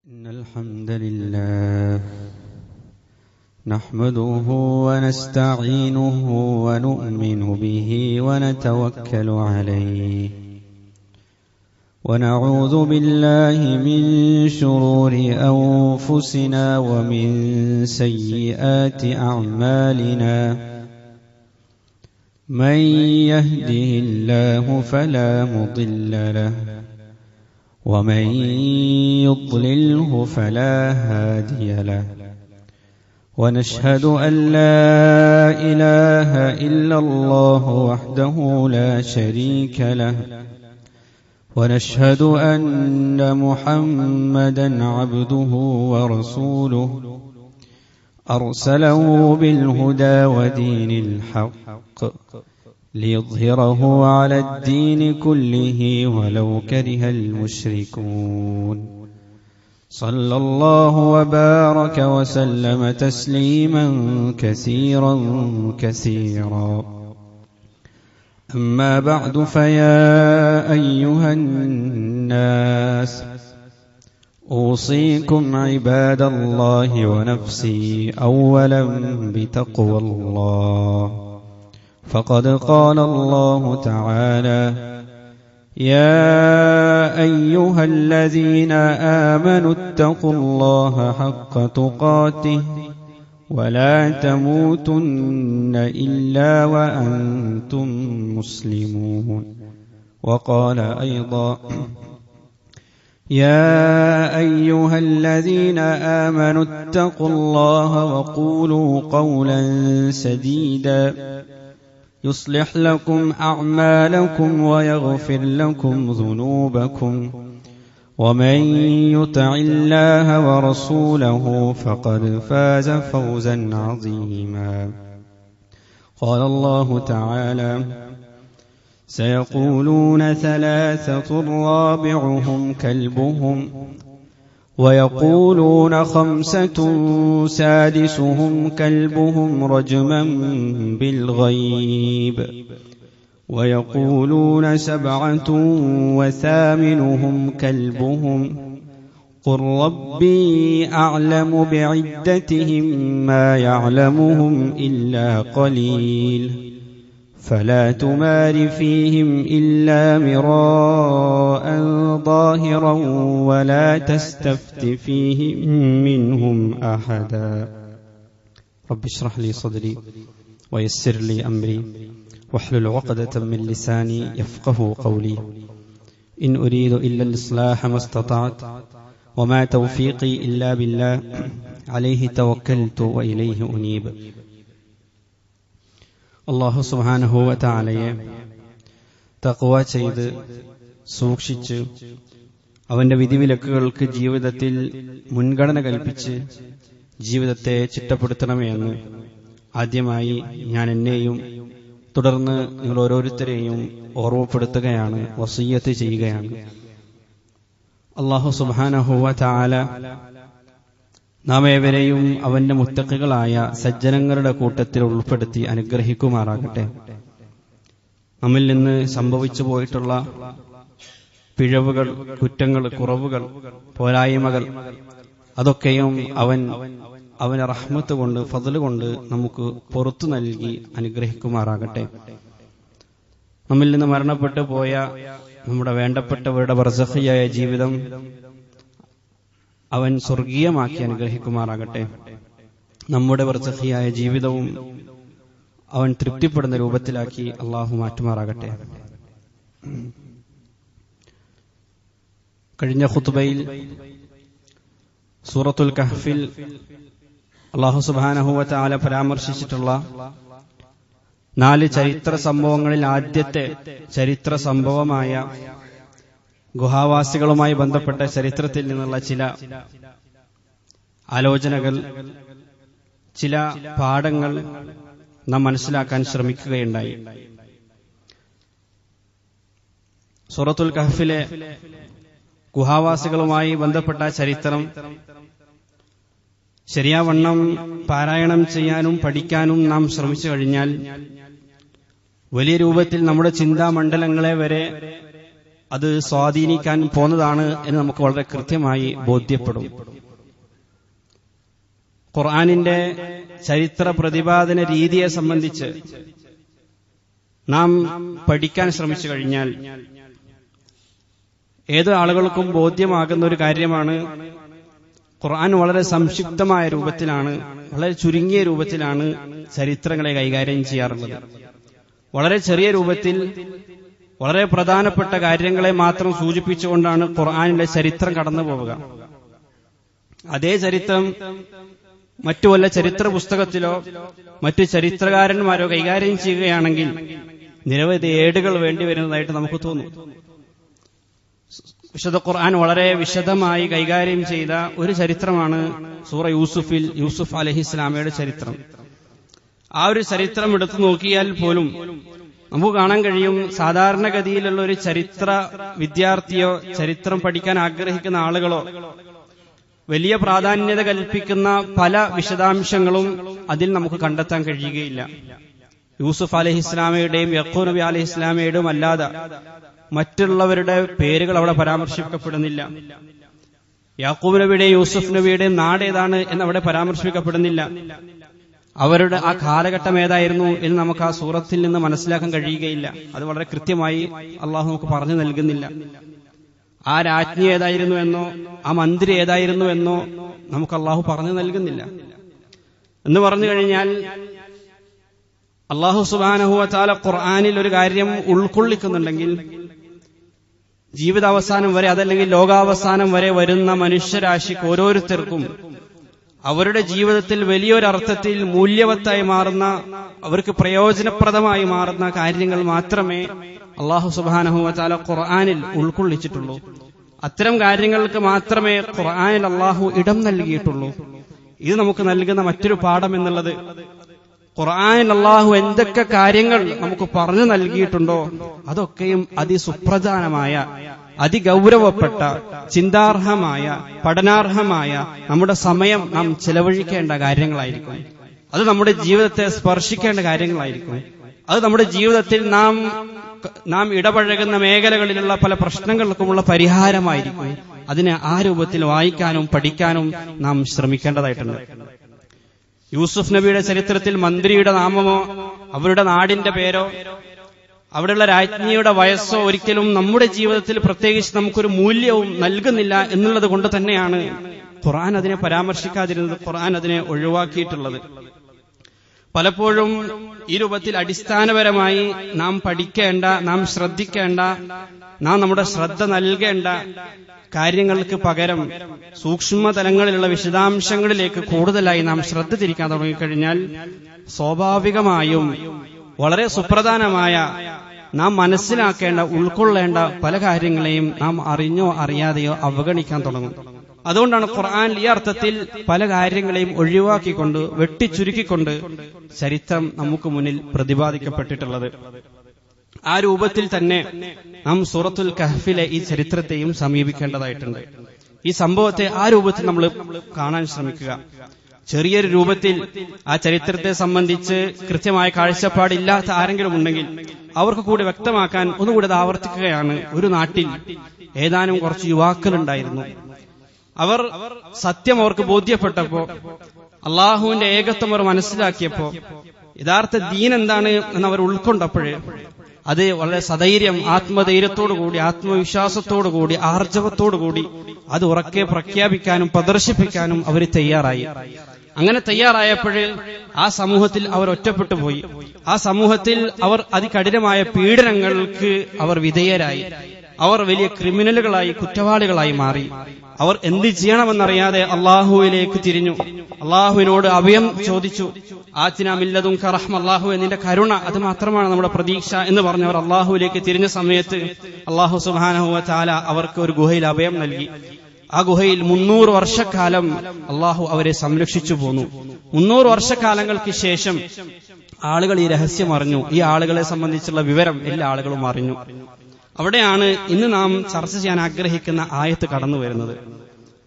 إن الحمد لله نحمده ونستعينه ونؤمن به ونتوكل عليه ونعوذ بالله من شرور أنفسنا ومن سيئات أعمالنا من يهده الله فلا مضل له ومن يضلله فلا هادي له ونشهد أن لا إله إلا الله وحده لا شريك له ونشهد أن محمدا عبده ورسوله أرسله بالهدى ودين الحق ليظهره على الدين كله ولو كره المشركون صلى الله وبارك وسلم تسليما كثيرا كثيرا أما بعد فيا أيها الناس أوصيكم عباد الله ونفسي أولا بتقوى الله فقد قال الله تعالى يا أيها الذين آمنوا اتقوا الله حق تقاته ولا تموتن إلا وأنتم مسلمون وقال أيضا يا أيها الذين آمنوا اتقوا الله وقولوا قولا سديدا يصلح لكم أعمالكم ويغفر لكم ذنوبكم ومن يطع الله ورسوله فقد فاز فوزا عظيما قال الله تعالى سيقولون ثلاثة رابعهم كلبهم ويقولون خمسة سادسهم كلبهم رجما بالغيب ويقولون سبعة وثامنهم كلبهم قل ربي أعلم بعدتهم ما يعلمهم إلا قليل فلا تمار فيهم إلا مراء ظاهرا ولا تستفت فيهم منهم أحدا رب اشرح لي صدري ويسر لي أمري واحلل عقدة من لساني يفقه قولي إن أريد إلا الإصلاح ما استطعت وما توفيقي إلا بالله عليه توكلت وإليه أنيب അല്ലാഹു സുബ്ഹാനഹു വ തആലയെ തഖ്വ ചെയ്ത് സൂക്ഷിച്ച് അവന്റെ വിധിവിലക്കുകൾക്ക് ജീവിതത്തിൽ മുൻഗണന കൽപ്പിച്ച് ജീവിതത്തെ ചിട്ടപ്പെടുത്തണമേ എന്ന് ആദ്യമായി ഞാൻ എന്നെയും തുടർന്ന് നിങ്ങൾ ഓരോരുത്തരെയും ഓർമ്മപ്പെടുത്തുകയാണ്, വസിയ്യത്ത് ചെയ്യുകയാണ്. അല്ലാഹു സുബ്ഹാനഹു വ തആല നാം ഏവരെയും അവന്റെ മുത്തഖികളായ സജ്ജനങ്ങളുടെ കൂട്ടത്തിൽ ഉൾപ്പെടുത്തി അനുഗ്രഹിക്കുമാറാകട്ടെ. നമ്മിൽ നിന്ന് സംഭവിച്ചു പോയിട്ടുള്ള പിഴവുകൾ, കുറ്റങ്ങൾ, കുറവുകൾ, പോരായ്മകൾ അതൊക്കെയും അവന്റെ റഹ്മത്ത് കൊണ്ട്, ഫദ്ല് കൊണ്ട് നമുക്ക് പുറത്തു നൽകി അനുഗ്രഹിക്കുമാറാകട്ടെ. നമ്മിൽ നിന്ന് മരണപ്പെട്ടു പോയ നമ്മുടെ വേണ്ടപ്പെട്ടവരുടെ ബർസഖിയായ ജീവിതം അവൻ സ്വർഗീയമാക്കി അനുഗ്രഹിക്കുമാറാകട്ടെ. നമ്മുടെ ബർസഖിയായ ജീവിതവും അവൻ തൃപ്തിപ്പെടുന്ന രൂപത്തിലാക്കി അള്ളാഹു മാറ്റുമാറാകട്ടെ. കഴിഞ്ഞ ഖുത്ബയിൽ സൂറത്തുൽ കഹ്ഫിൽ അല്ലാഹു സുബ്ഹാനഹു വ തആല പരാമർശിച്ചിട്ടുള്ള 4 ചരിത്ര സംഭവങ്ങളിൽ ആദ്യത്തെ ചരിത്ര സംഭവമായ ഗുഹാവാസികളുമായി ബന്ധപ്പെട്ട ചരിത്രത്തിൽ നിന്നുള്ള ചില ആലോചനകൾ, ചില പാഠങ്ങൾ നാം മനസ്സിലാക്കാൻ ശ്രമിക്കുകയുണ്ടായി. സൂറത്തുൽ കഹ്ഫിലെ ഗുഹാവാസികളുമായി ബന്ധപ്പെട്ട ചരിത്രം ശരിയാവണ്ണം പാരായണം ചെയ്യാനും പഠിക്കാനും നാം ശ്രമിച്ചു കഴിഞ്ഞാൽ വലിയ രൂപത്തിൽ നമ്മുടെ ചിന്താമണ്ഡലങ്ങളെ വരെ അത് സ്വാധീനിക്കാൻ പോന്നതാണ് എന്ന് നമുക്ക് വളരെ കൃത്യമായി ബോധ്യപ്പെടും. ഖുർആനിന്റെ ചരിത്ര പ്രതിപാദന രീതിയെ സംബന്ധിച്ച് നാം പഠിക്കാൻ ശ്രമിച്ചു കഴിഞ്ഞാൽ ഏത് ആളുകൾക്കും ബോധ്യമാകുന്ന ഒരു കാര്യമാണ്, ഖുർആൻ വളരെ സംക്ഷിപ്തമായ രൂപത്തിലാണ്, വളരെ ചുരുങ്ങിയ രൂപത്തിലാണ് ചരിത്രങ്ങളെ കൈകാര്യം ചെയ്യാറുള്ളത്. വളരെ ചെറിയ രൂപത്തിൽ വളരെ പ്രധാനപ്പെട്ട കാര്യങ്ങളെ മാത്രം സൂചിപ്പിച്ചുകൊണ്ടാണ് ഖുർആനിലെ ചരിത്രം കടന്നു പോവുക. അതേ ചരിത്രം മറ്റു വല്ല ചരിത്ര പുസ്തകത്തിലോ മറ്റു ചരിത്രകാരന്മാരോ കൈകാര്യം ചെയ്യുകയാണെങ്കിൽ നിരവധി ഏടുകൾ വേണ്ടിവരുന്നതായിട്ട് നമുക്ക് തോന്നും. വിശുദ്ധ ഖുർആൻ വളരെ വിശദമായി കൈകാര്യം ചെയ്ത ഒരു ചരിത്രമാണ് സൂറ യൂസുഫിൽ യൂസുഫ് അലൈഹിസ്സലാമയുടെ ചരിത്രം. ആ ഒരു ചരിത്രം എടുത്തു നോക്കിയാൽ പോലും നമുക്ക് കാണാൻ കഴിയും, സാധാരണഗതിയിലുള്ള ഒരു ചരിത്ര വിദ്യാർത്ഥിയോ ചരിത്രം പഠിക്കാൻ ആഗ്രഹിക്കുന്ന ആളുകളോ വലിയ പ്രാധാന്യത കൽപ്പിക്കുന്ന പല വിശദാംശങ്ങളും അതിൽ നമുക്ക് കണ്ടെത്താൻ കഴിയുകയില്ല. യൂസുഫ് അലൈഹിസ്സലാമയുടെയും യഖൂബ് നബി അലൈഹിസ്സലാമയുടെയും അല്ലാതെ മറ്റുള്ളവരുടെ പേരുകൾ അവിടെ പരാമർശിക്കപ്പെടുന്നില്ല. യാക്കൂബ് നബിയുടെയും യൂസുഫ് നബിയുടെയും നാട് ഏതാണ് എന്നവിടെ പരാമർശിക്കപ്പെടുന്നില്ല. അവരുടെ ആ കാലഘട്ടം ഏതായിരുന്നു എന്ന് നമുക്ക് ആ സൂറത്തിൽ നിന്ന് മനസ്സിലാക്കാൻ കഴിയുകയില്ല. അത് വളരെ കൃത്യമായി അള്ളാഹു നമുക്ക് പറഞ്ഞു നൽകുന്നില്ല. ആ രാജ്ഞി ഏതായിരുന്നു എന്നോ ആ മന്ത്രി ഏതായിരുന്നു എന്നോ നമുക്ക് അള്ളാഹു പറഞ്ഞു നൽകുന്നില്ല. എന്ന് പറഞ്ഞു കഴിഞ്ഞാൽ അള്ളാഹു സുബ്ഹാനഹു വ തആല ഖുർആനിൽ ഒരു കാര്യം ഉൾക്കൊള്ളിക്കുന്നുണ്ടെങ്കിൽ ജീവിതാവസാനം വരെ, അതല്ലെങ്കിൽ ലോകാവസാനം വരെ വരുന്ന മനുഷ്യരാശിക്ക് ഓരോരുത്തർക്കും അവരുടെ ജീവിതത്തിൽ വലിയൊരർത്ഥത്തിൽ മൂല്യവത്തായി മാറുന്ന, അവർക്ക് പ്രയോജനപ്രദമായി മാറുന്ന കാര്യങ്ങൾ മാത്രമേ അള്ളാഹു സുബ്ഹാനഹു വ തആല ഖുർആനിൽ ഉൾക്കൊള്ളിച്ചിട്ടുള്ളൂ. അത്തരം കാര്യങ്ങൾക്ക് മാത്രമേ ഖുർആനിൽ അള്ളാഹു ഇടം നൽകിയിട്ടുള്ളൂ. ഇത് നമുക്ക് നൽകുന്ന മറ്റൊരു പാഠം എന്നുള്ളത്, ഖുർആനിൽ അള്ളാഹു എന്തൊക്കെ കാര്യങ്ങൾ നമുക്ക് പറഞ്ഞു നൽകിയിട്ടുണ്ടോ അതൊക്കെയും അതിസുപ്രധാനമായ, അതിഗൗരവപ്പെട്ട, ചിന്താർഹമായ, പഠനാർഹമായ നമ്മുടെ സമയം നാം ചെലവഴിക്കേണ്ട കാര്യങ്ങളായിരിക്കും. അത് നമ്മുടെ ജീവിതത്തെ സ്പർശിക്കേണ്ട കാര്യങ്ങളായിരിക്കും. അത് നമ്മുടെ ജീവിതത്തിൽ നാം ഇടപഴകുന്ന മേഖലകളിലുള്ള പല പ്രശ്നങ്ങൾക്കുമുള്ള പരിഹാരമായിരിക്കും. അതിനെ ആ രൂപത്തിൽ വായിക്കാനും പഠിക്കാനും നാം ശ്രമിക്കേണ്ടതായിട്ടുണ്ട്. യൂസുഫ് നബിയുടെ ചരിത്രത്തിൽ മന്ത്രിയുടെ നാമമോ അവരുടെ നാടിന്റെ പേരോ അവിടെയുള്ള രാജ്ഞിയുടെ വയസ്സോ ഒരിക്കലും നമ്മുടെ ജീവിതത്തിൽ പ്രത്യേകിച്ച് നമുക്കൊരു മൂല്യവും നൽകുന്നില്ല എന്നുള്ളത് കൊണ്ട് തന്നെയാണ് ഖുർആൻ അതിനെ പരാമർശിക്കാതിരുന്നത്, ഖുർആൻ അതിനെ ഒഴിവാക്കിയിട്ടുള്ളത്. പലപ്പോഴും ഈ രൂപത്തിൽ അടിസ്ഥാനപരമായി നാം പഠിക്കേണ്ട, നാം ശ്രദ്ധിക്കേണ്ട, നാം നമ്മുടെ ശ്രദ്ധ നൽകേണ്ട കാര്യങ്ങൾക്ക് പകരം സൂക്ഷ്മതലങ്ങളിലുള്ള വിശദാംശങ്ങളിലേക്ക് കൂടുതലായി നാം ശ്രദ്ധ തിരിക്കാൻ തുടങ്ങിക്കഴിഞ്ഞാൽ സ്വാഭാവികമായും വളരെ സുപ്രധാനമായ, നാം മനസ്സിലാക്കേണ്ട, ഉൾക്കൊള്ളേണ്ട പല കാര്യങ്ങളെയും നാം അറിഞ്ഞോ അറിയാതെയോ അവഗണിക്കാൻ തുടങ്ങും. അതുകൊണ്ടാണ് ഖുർആൻ ഈ അർത്ഥത്തിൽ പല കാര്യങ്ങളെയും ഒഴിവാക്കിക്കൊണ്ട്, വെട്ടിച്ചുരുക്കിക്കൊണ്ട് ചരിത്രം നമുക്ക് മുന്നിൽ പ്രതിപാദിക്കപ്പെട്ടിട്ടുള്ളത്. ആ രൂപത്തിൽ തന്നെ നാം സൂറത്തുൽ കഹ്ഫിലെ ഈ ചരിത്രത്തെയും സമീപിക്കേണ്ടതായിട്ടുണ്ട്. ഈ സംഭവത്തെ ആ രൂപത്തിൽ നമ്മൾ കാണാൻ ശ്രമിക്കുക. ചെറിയൊരു രൂപത്തിൽ ആ ചരിത്രത്തെ സംബന്ധിച്ച് കൃത്യമായ കാഴ്ചപ്പാടില്ലാത്ത ആരെങ്കിലും ഉണ്ടെങ്കിൽ അവർക്ക് കൂടി വ്യക്തമാക്കാൻ ഒന്നുകൂടി അത് ആവർത്തിക്കുകയാണ്. ഒരു നാട്ടിൽ ഏതാനും കുറച്ച് യുവാക്കളുണ്ടായിരുന്നു. അവർ സത്യം അവർക്ക് ബോധ്യപ്പെട്ടപ്പോ, അള്ളാഹുവിന്റെ ഏകത്വം അവർ മനസ്സിലാക്കിയപ്പോ, യഥാർത്ഥ ദീൻ എന്താണ് എന്നവർ ഉൾക്കൊണ്ടപ്പോഴേ അത് വളരെ സധൈര്യം, ആത്മധൈര്യത്തോടുകൂടി, ആത്മവിശ്വാസത്തോടുകൂടി, ആർജവത്തോടുകൂടി അത് ഉറക്കെ പ്രഖ്യാപിക്കാനും പ്രദർശിപ്പിക്കാനും അവർ തയ്യാറായി. അങ്ങനെ തയ്യാറായപ്പോഴേ ആ സമൂഹത്തിൽ അവർ ഒറ്റപ്പെട്ടു പോയി. ആ സമൂഹത്തിൽ അവർ അതികഠിനമായ പീഡനങ്ങൾക്ക് അവർ വിധേയരായി. അവർ വലിയ ക്രിമിനലുകളായി, കുറ്റവാളികളായി മാറി. അവർ എന്ത് ചെയ്യണമെന്നറിയാതെ അള്ളാഹുവിലേക്ക് തിരിഞ്ഞു. അള്ളാഹുവിനോട് അഭയം ചോദിച്ചു. ആതിനാ മിൻ ലദുൻക റഹ്മ, അള്ളാഹുവേ നിന്റെ കരുണ അത് മാത്രമാണ് നമ്മുടെ പ്രതീക്ഷ എന്ന് പറഞ്ഞവർ അള്ളാഹുവിലേക്ക് തിരിഞ്ഞ സമയത്ത് അള്ളാഹു സുബ്ഹാനഹു വ തആല അവർക്ക് ഒരു ഗുഹയിൽ അഭയം നൽകി. ആ ഗുഹയിൽ 300 വർഷക്കാലം അള്ളാഹു അവരെ സംരക്ഷിച്ചു പോന്നു. 300 വർഷക്കാലങ്ങൾക്ക് ശേഷം ആളുകൾ ഈ രഹസ്യം അറിഞ്ഞു. ഈ ആളുകളെ സംബന്ധിച്ചുള്ള വിവരം എല്ലാ ആളുകളും അറിഞ്ഞു. അവിടെയാണ് ഇന്ന് നാം ചർച്ച ചെയ്യാൻ ആഗ്രഹിക്കുന്ന ആയത്ത് കടന്നു വരുന്നത്.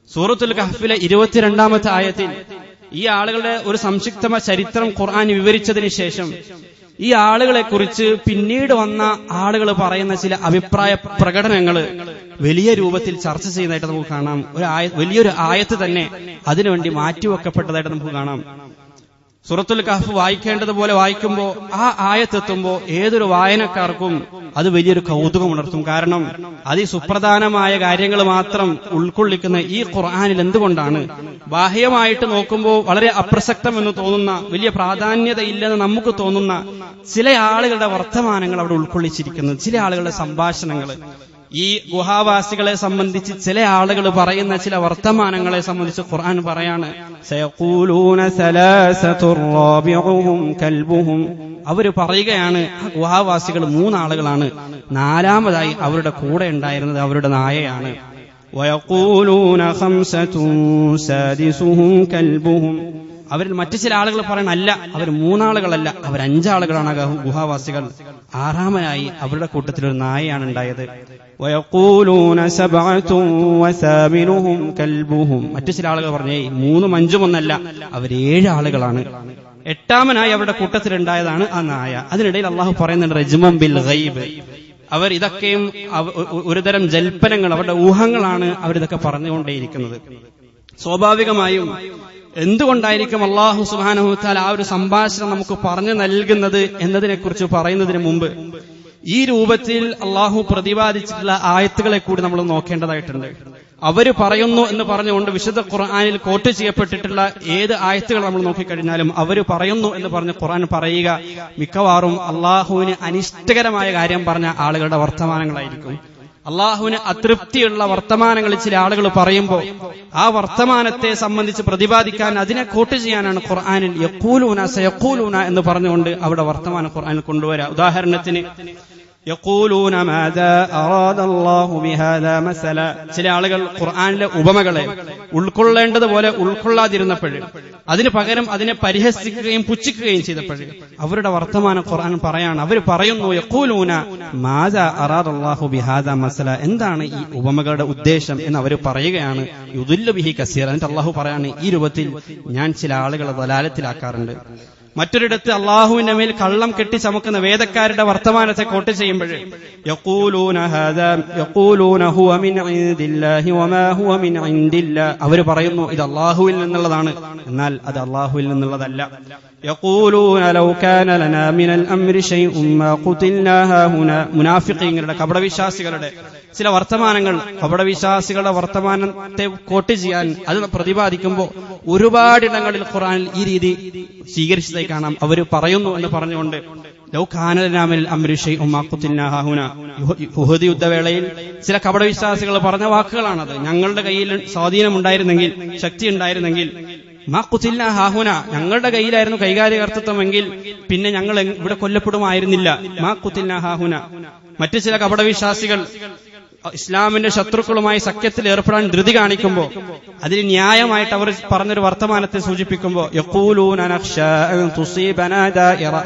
സൂറത്തുൽ കഹ്ഫിലെ 22-ാമത്തെ ആയത്തിൽ ഈ ആളുകളുടെ ഒരു സംക്ഷിപ്തമായ ചരിത്രം ഖുർആൻ വിവരിച്ചതിന് ശേഷം ഈ ആളുകളെ കുറിച്ച് പിന്നീട് വന്ന ആളുകൾ പറയുന്ന ചില അഭിപ്രായ പ്രകടനങ്ങൾ വലിയ രൂപത്തിൽ ചർച്ച ചെയ്യുന്നതായിട്ട് നമുക്ക് കാണാം. വലിയൊരു ആയത്ത് തന്നെ അതിനുവേണ്ടി മാറ്റിവെക്കപ്പെട്ടതായിട്ട് നമുക്ക് കാണാം. സൂറത്തുൽ കഹ്ഫ് വായിക്കേണ്ടതുപോലെ വായിക്കുമ്പോൾ ആ ആയത്തെത്തുമ്പോൾ ഏതൊരു വായനക്കാർക്കും അത് വലിയൊരു കൗതുകം ഉണർത്തും. കാരണം അതിസുപ്രധാനമായ കാര്യങ്ങൾ മാത്രം ഉൾക്കൊള്ളിക്കുന്ന ഈ ഖുർആനിൽ എന്തുകൊണ്ടാണ് ബാഹ്യമായിട്ട് നോക്കുമ്പോൾ വളരെ അപ്രസക്തമെന്ന് തോന്നുന്ന, വലിയ പ്രാധാന്യതയില്ലെന്ന് നമുക്ക് തോന്നുന്ന ചില ആളുകളുടെ വർത്തമാനങ്ങൾ അവിടെ ഉൾക്കൊള്ളിച്ചിരിക്കുന്നത്, ചില ആളുകളുടെ സംഭാഷണങ്ങൾ, ഈ ഗുഹാവാസികളെ സംബന്ധിച്ച് ചില ആളുകൾ പറയുന്ന ചില വർത്തമാനങ്ങളെ സംബന്ധിച്ച് ഖുർആൻ പറയാണ്, സയഖൂലൂന സലാസതുർ റാബിഉഹും കൽബുഹും. അവര് പറയുകയാണ്, ആ ഗുഹാവാസികൾ 3 ആളുകളാണ്, 4ാമതായി അവരുടെ കൂടെ ഉണ്ടായിരുന്നത് അവരുടെ നായയാണ്. വയഖൂലൂന ഖംസതുൻ സാദിസുഹും കൽബുഹും. അവരിൽ മറ്റു ചില ആളുകൾ പറയണം, അല്ല, അവർ 3 ആളുകളല്ല, അവർ 5 ആളുകളാണ് ഗുഹാവാസികൾ. 6ാമനായി അവരുടെ കൂട്ടത്തിൽ ഒരു നായയാണ് ഉണ്ടായത്. വയഖൂലൂന സബ്അതുൻ വസാമിനുഹും കൽബുഹും. മറ്റു ചില ആളുകൾ പറഞ്ഞേ 3ഉം 5ഉം ഒന്നല്ല, അവർ 7 ആളുകളാണ്. 8ാമനായി അവരുടെ കൂട്ടത്തിലുണ്ടായതാണ് ആ നായ. അതിനിടയിൽ അള്ളാഹു പറയുന്നുണ്ട് റജ്മം ബിൽ ഗൈബ്. അവർ ഇതൊക്കെയും ഒരുതരം ജൽപ്പനങ്ങൾ, അവരുടെ ഊഹങ്ങളാണ് അവരിതൊക്കെ പറഞ്ഞുകൊണ്ടേയിരിക്കുന്നത്. സ്വാഭാവികമായും എന്തുകൊണ്ടായിരിക്കും അല്ലാഹു സുബ്ഹാനഹു വ തആല ആ ഒരു സംഭാഷണം നമുക്ക് പറഞ്ഞു നൽകുന്നത് എന്നതിനെക്കുറിച്ച് പറയുന്നതിന് മുമ്പ് ഈ രൂപത്തിൽ അല്ലാഹു പ്രതിപാദിച്ചിട്ടുള്ള ആയത്തുകളെ കൂടി നമ്മൾ നോക്കേണ്ടതായിട്ടുണ്ട്. അവര് പറയുന്നു എന്ന് പറഞ്ഞുകൊണ്ട് വിശുദ്ധ ഖുർആനിൽ കോട്ട് ചെയ്യപ്പെട്ടിട്ടുള്ള ഏത് ആയത്തുകൾ നമ്മൾ നോക്കിക്കഴിഞ്ഞാലും അവര് പറയുന്നു എന്ന് പറഞ്ഞ് ഖുർആൻ പറയുക മിക്കവാറും അല്ലാഹുവിന് അനിഷ്ടകരമായ കാര്യം പറഞ്ഞ ആളുകളുടെ വർത്തമാനങ്ങളായിരിക്കും. അള്ളാഹുവിന് അതൃപ്തിയുള്ള വർത്തമാനങ്ങൾ ചില ആളുകൾ പറയുമ്പോൾ ആ വർത്തമാനത്തെ സംബന്ധിച്ച് പ്രതിപാദിക്കാൻ, അതിനെ കോട്ട് ചെയ്യാനാണ് ഖുർആനിൽ യഖൂലൂന സയഖൂലൂന എന്ന് പറഞ്ഞുകൊണ്ട് അവിടെ വർത്തമാനം ഖുർആനിൽ കൊണ്ടുവരാം. ഉദാഹരണത്തിന് യഖൂലൂന മാദാ അറാദല്ലാഹു ബിഹാദാ മസല. ചില ആളുകൾ ഖുർആനിലെ ഉപമകളെ ഉൾക്കൊള്ളേണ്ടതുപോലെ ഉൾക്കൊള്ളാതിരുന്നപ്പോൾ, അതിന് പകരം അതിനെ പരിഹസിക്കുകയും പുച്ഛിക്കുകയും ചെയ്തപ്പോൾ അവരുടെ വർത്തമാനം ഖുർആൻ പറയാണ്. അവർ പറയുന്നു യഖൂലൂന മാദാ അറാദല്ലാഹു ബിഹാദാ മസല. എന്താണ് ഈ ഉപമകളുടെ ഉദ്ദേശം എന്ന് അവർ പറയുകയാണ്. യുദില്ലു ബിഹി കസീറ. എന്നിട്ട് അല്ലാഹു പറയാണ്, ഈ രൂപത്തിൽ ഞാൻ ചില ആളുകളെ ദലാലത്തിലാക്കാറുണ്ട്. മറ്റൊരിടത്ത് അള്ളാഹുവിന്റെ മേൽ കള്ളം കെട്ടി ചമക്കുന്ന വേദക്കാരുടെ വർത്തമാനത്തെ കോട്ട് ചെയ്യുമ്പോൾ അവർ പറയുന്നു ഇത് അള്ളാഹുവിൽ നിന്നുള്ളതാണ്, എന്നാൽ അത് അള്ളാഹുവിൽ നിന്നുള്ളതല്ല. മുനാഫിഖീങ്ങളുടെ, കപടവിശ്വാസികളുടെ ചില വർത്തമാനങ്ങൾ, കപടവിശ്വാസികളുടെ വർത്തമാനത്തെ കോട്ട് ചെയ്യാൻ അത് പ്രതിപാദിക്കുമ്പോൾ ഒരുപാടിടങ്ങളിൽ ഖുർആനിൽ ഈ രീതി സ്വീകരിച്ചതായി കാണാം. അവർ പറയുന്നു എന്ന് പറഞ്ഞുകൊണ്ട് ഉഹദ് യുദ്ധവേളയിൽ ചില കപടവിശ്വാസികൾ പറഞ്ഞ വാക്കുകളാണത്. ഞങ്ങളുടെ കയ്യിൽ സ്വാധീനമുണ്ടായിരുന്നെങ്കിൽ, ശക്തി ഉണ്ടായിരുന്നെങ്കിൽ, മാ ഖുതിൽന ഹാഹുന, ഞങ്ങളുടെ കയ്യിലായിരുന്നു കൈകാര്യകർത്തൃത്വമെങ്കിൽ പിന്നെ ഞങ്ങൾ ഇവിടെ കൊല്ലപ്പെടുമായിരുന്നില്ല. മാ ഖുതിൽന ഹാഹുന. മറ്റു ചില കപടവിശ്വാസികൾ ഇസ്ലാമിന്റെ ശത്രുക്കളുമായി സഖ്യത്തിൽ ഏർപ്പെടാൻ ധൃതി കാണിക്കുമ്പോൾ അതിന് ന്യായമായിട്ട് അവർ പറഞ്ഞൊരു വർത്തമാനത്തെ സൂചിപ്പിക്കുമ്പോൾ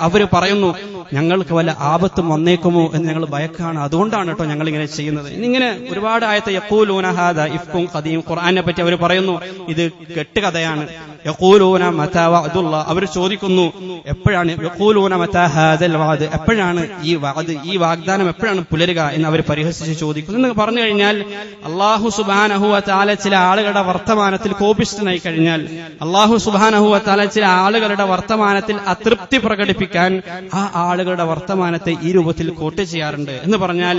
അവർ പറയുന്നു ഞങ്ങൾക്ക് വല്ല ആപത്തും വന്നേക്കുമോ എന്ന് ഞങ്ങൾ ഭയക്കാണ്, അതുകൊണ്ടാണ് കേട്ടോ ഞങ്ങൾ ഇങ്ങനെ ചെയ്യുന്നത്. ഇങ്ങനെ ഒരുപാട് ആയത്ത് യഖൂലൂന ഹാദാ ഇഫ്കുൻ ഖദീം. ഖുർആനെ പറ്റി അവർ പറയുന്നു ഇത് കെട്ടുകഥയാണ്. യഖൂലൂന മതാ വഅദുല്ലാഹ്. അവർ ചോദിക്കുന്നു എപ്പോഴാണ്, യഖൂലൂന മതാ ഹാദൽ വഅദ്, എപ്പോഴാണ് ഈ വഅദ്, ഈ വാഗ്ദാനം എപ്പോഴാണ് പുലരുക എന്ന് അവർ പരിഹസിച്ച് ചോദിക്കുന്നു. എന്ന് പറഞ്ഞു കഴിഞ്ഞാൽ അല്ലാഹു സുബ്ഹാനഹു വ തആല ചില ആളുകളുടെ വർത്തമാനത്തിൽ കോപിഷ്ഠനായി കഴിഞ്ഞാൽ, അല്ലാഹു സുബ്ഹാനഹു വ തആല ചില ആളുകളുടെ വർത്തമാനത്തിൽ അതൃപ്തി പ്രകടിപ്പിക്കാൻ ആ ആളുകളുടെ വർത്തമാനത്തെ ഈ രൂപത്തിൽ കോട്ട് ചെയ്യാറുണ്ട്. എന്ന് പറഞ്ഞാൽ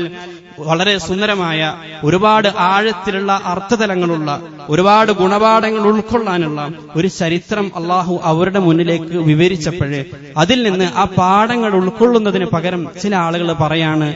വളരെ സുന്ദരമായ, ഒരുപാട് ആഴത്തിലുള്ള അർത്ഥതലങ്ങളുള്ള, ഒരുപാട് ഗുണപാഠങ്ങൾ ഉൾക്കൊള്ളാനുള്ള ഒരു ചരിത്രം അള്ളാഹു അവരുടെ മുന്നിലേക്ക് വിവരിച്ചപ്പോഴേ അതിൽ നിന്ന് ആ പാഠങ്ങൾ ഉൾക്കൊള്ളുന്നതിന് പകരം ചില ആളുകൾ പറയാണ്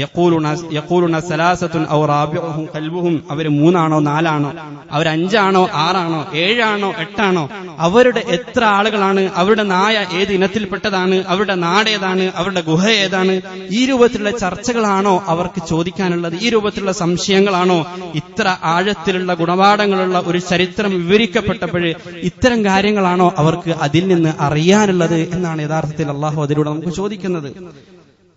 യഖൂലുന സലാസത്തുൻ ഔ റാബിഉഹും കൽബുഹും. അവർ 3 ആണോ 4 ആണോ, അവർ 5 ആണോ 6 ആണോ 7 ആണോ 8 ആണോ, അവരുടെ എത്ര ആളുകളാണ്, അവരുടെ നായ ഏത് ഇനത്തിൽപ്പെട്ടതാണ്, അവരുടെ നാടേതാണ്, അവരുടെ ഗുഹ ഏതാണ്, ഈ രൂപത്തിലുള്ള ചർച്ചകളാണോ അവർക്ക് ചോദിക്കാനുള്ളത്? ഈ രൂപത്തിലുള്ള സംശയങ്ങളാണോ? ഇത്ര ആഴത്തിലുള്ള ഗുണപാഠങ്ങളുള്ള ഒരു ചരിത്രം വിവരിക്കപ്പെട്ടപ്പോൾ ഇത്തരം കാര്യങ്ങളാണോ അവർക്ക് അതിൽ നിന്ന് അറിയാനുള്ളത് എന്നാണ് യഥാർത്ഥത്തിൽ അള്ളാഹു അതിലൂടെ നമുക്ക് ചോദിക്കുന്നത്.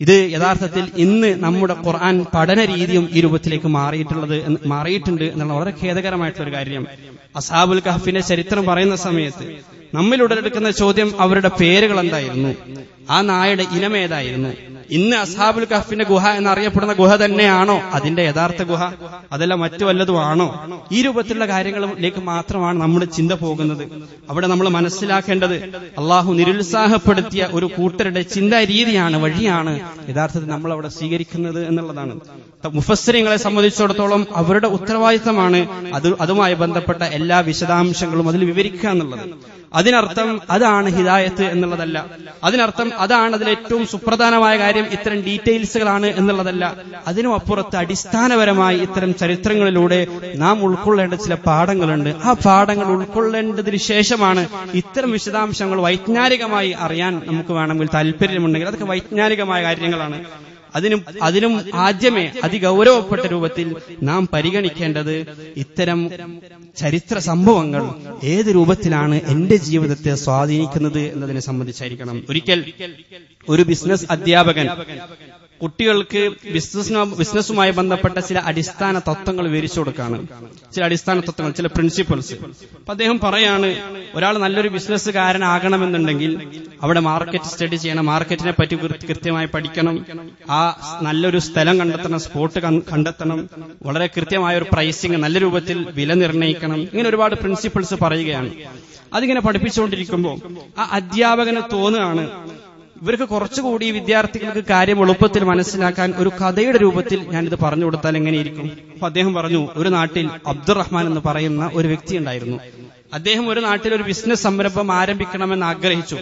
ഇത് യഥാർത്ഥത്തിൽ ഇന്ന് നമ്മുടെ ഖുർആൻ പഠന രീതിയും ഈ രൂപത്തിലേക്ക് മാറിയിട്ടുണ്ട് എന്നുള്ള വളരെ ഖേദകരമായിട്ടുള്ള ഒരു കാര്യം. അസ്ഹാബുൽ കഹ്ഫിന്റെ ചരിത്രം പറയുന്ന സമയത്ത് നമ്മിൽ ഉടലെടുക്കുന്ന ചോദ്യം അവരുടെ പേരുകൾ എന്തായിരുന്നു, ആ നായയുടെ ഇനമേതായിരുന്നു, ഇന്ന് അസ്ഹാബുൽ കഹ്ഫിന്റെ ഗുഹ എന്നറിയപ്പെടുന്ന ഗുഹ തന്നെയാണോ അതിന്റെ യഥാർത്ഥ ഗുഹ, അതല്ല മറ്റു വല്ലതും ആണോ? ഈ രൂപത്തിലുള്ള കാര്യങ്ങളിലേക്ക് മാത്രമാണ് നമ്മുടെ ചിന്ത പോകുന്നത്. അവിടെ നമ്മൾ മനസ്സിലാക്കേണ്ടത് അള്ളാഹു നിരുത്സാഹപ്പെടുത്തിയ ഒരു കൂട്ടരുടെ ചിന്താ രീതിയാണ്, വഴിയാണ് യഥാർത്ഥത്തിൽ നമ്മൾ അവിടെ സ്വീകരിക്കുന്നത് എന്നുള്ളതാണ്. മുഫസ്സിരിങ്ങളെ സംബന്ധിച്ചിടത്തോളം അവരുടെ ഉത്തരവാദിത്തമാണ് അതുമായി ബന്ധപ്പെട്ട എല്ലാ വിശദാംശങ്ങളും അതിൽ വിവരിക്കുക എന്നുള്ളത്. അതിനർത്ഥം അതാണ് ഹിദായത്ത് എന്നുള്ളതല്ല, അതിനർത്ഥം അതാണ് അതിലേറ്റവും സുപ്രധാനമായ കാര്യം, ഇത്തരം ഡീറ്റെയിൽസുകളാണ് എന്നുള്ളതല്ല. അതിനും അപ്പുറത്ത് അടിസ്ഥാനപരമായി ഇത്തരം ചരിത്രങ്ങളിലൂടെ നാം ഉൾക്കൊള്ളേണ്ട ചില പാഠങ്ങളുണ്ട്. ആ പാഠങ്ങൾ ഉൾക്കൊള്ളേണ്ടതിന് ശേഷമാണ് ഇത്തരം വിശദാംശങ്ങൾ വൈജ്ഞാനികമായി അറിയാൻ നമുക്ക് വേണമെങ്കിൽ താല്പര്യമുണ്ടെങ്കിൽ അതൊക്കെ വൈജ്ഞാനികമായ കാര്യങ്ങളാണ്. അതിനും ആദ്യമേ അതിഗൗരവപ്പെട്ട രൂപത്തിൽ നാം പരിഗണിക്കേണ്ടത് ഇത്തരം ചരിത്ര സംഭവങ്ങൾ ഏത് രൂപത്തിലാണ് എന്റെ ജീവിതത്തെ സ്വാധീനിക്കുന്നത് എന്നതിനെ സംബന്ധിച്ചായിരിക്കണം. ഒരിക്കൽ ഒരു ബിസിനസ് അധ്യാപകൻ കുട്ടികൾക്ക് ബിസിനസ്സുമായി ബന്ധപ്പെട്ട ചില അടിസ്ഥാന തത്വങ്ങൾ വിവരിച്ചു കൊടുക്കാണ്. ചില അടിസ്ഥാന തത്വങ്ങൾ, ചില പ്രിൻസിപ്പിൾസ്. അപ്പൊ അദ്ദേഹം പറയാണ്, ഒരാൾ നല്ലൊരു ബിസിനസ്സുകാരനാകണമെന്നുണ്ടെങ്കിൽ അവിടെ മാർക്കറ്റ് സ്റ്റഡി ചെയ്യണം, മാർക്കറ്റിനെ പറ്റി കൃത്യമായി പഠിക്കണം, ആ നല്ലൊരു സ്ഥലം കണ്ടെത്തണം, സ്പോട്ട് കണ്ടെത്തണം, വളരെ കൃത്യമായ ഒരു പ്രൈസിങ്, നല്ല രൂപത്തിൽ വില നിർണ്ണയിക്കണം. ഇങ്ങനെ ഒരുപാട് പ്രിൻസിപ്പിൾസ് പറയുകയാണ്. അതിങ്ങനെ പഠിപ്പിച്ചുകൊണ്ടിരിക്കുമ്പോൾ ആ അധ്യാപകന് തോന്നുകയാണ് ഇവർക്ക് കുറച്ചുകൂടി വിദ്യാർത്ഥികൾക്ക് കാര്യം എളുപ്പത്തിൽ മനസ്സിലാക്കാൻ ഒരു കഥയുടെ രൂപത്തിൽ ഞാനിത് പറഞ്ഞു കൊടുത്താൽ എങ്ങനെയിരിക്കും. അപ്പൊ അദ്ദേഹം പറഞ്ഞു, ഒരു നാട്ടിൽ അബ്ദുറഹ്മാൻ എന്ന് പറയുന്ന ഒരു വ്യക്തി ഉണ്ടായിരുന്നു. അദ്ദേഹം ഒരു നാട്ടിൽ ഒരു ബിസിനസ് സംരംഭം ആരംഭിക്കണമെന്ന് ആഗ്രഹിച്ചു.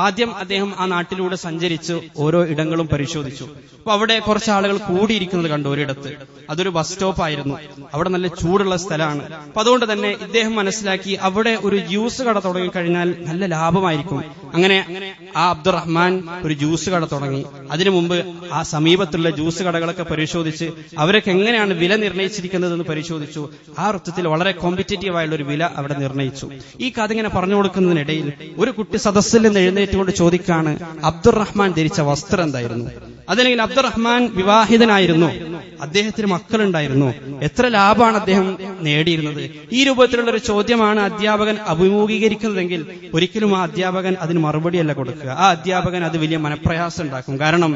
ആദ്യം അദ്ദേഹം ആ നാട്ടിലൂടെ സഞ്ചരിച്ച് ഓരോ ഇടങ്ങളും പരിശോധിച്ചു. അപ്പൊ അവിടെ കുറച്ച് ആളുകൾ കൂടിയിരിക്കുന്നത് കണ്ടു ഒരിടത്ത്. അതൊരു ബസ് സ്റ്റോപ്പ് ആയിരുന്നു. അവിടെ നല്ല ചൂടുള്ള സ്ഥലമാണ്. അപ്പൊ അതുകൊണ്ട് തന്നെ ഇദ്ദേഹം മനസ്സിലാക്കി അവിടെ ഒരു ജ്യൂസ് കട തുടങ്ങിക്കഴിഞ്ഞാൽ നല്ല ലാഭമായിരിക്കും. അങ്ങനെ ആ അബ്ദുറഹ്മാൻ ഒരു ജ്യൂസ് കട തുടങ്ങി. അതിനു മുമ്പ് ആ സമീപത്തുള്ള ജ്യൂസ് കടകളൊക്കെ പരിശോധിച്ച് അവരൊക്കെ എങ്ങനെയാണ് വില നിർണ്ണയിച്ചിരിക്കുന്നതെന്ന് പരിശോധിച്ചു. ആ അർത്ഥത്തിൽ വളരെ കോമ്പറ്റീറ്റീവ് ആയുള്ള ഒരു വില അവിടെ നിർണ്ണയിച്ചു. ഈ കഥ ഇങ്ങനെ പറഞ്ഞു കൊടുക്കുന്നതിനിടയിൽ ഒരു കുട്ടി സദസ്സിൽ നിന്ന് എഴുന്നേറ്റുകൊണ്ട് ചോദിക്കാണ്, അബ്ദുറഹ്മാൻ ധരിച്ച വസ്ത്രം എന്തായിരുന്നു? അതല്ലെങ്കിൽ അബ്ദുറഹ്മാൻ വിവാഹിതനായിരുന്നു, അദ്ദേഹത്തിന് മക്കളുണ്ടായിരുന്നു, എത്ര ലാഭമാണ് അദ്ദേഹം നേടിയിരുന്നത്? ഈ രൂപത്തിലുള്ള ഒരു ചോദ്യമാണ് അധ്യാപകൻ അഭിമുഖീകരിക്കുന്നതെങ്കിൽ ഒരിക്കലും ആ അധ്യാപകൻ അതിന് മറുപടിയല്ല കൊടുക്കുക. ആ അധ്യാപകൻ അത് വലിയ മനപ്രയാസം ഉണ്ടാക്കും. കാരണം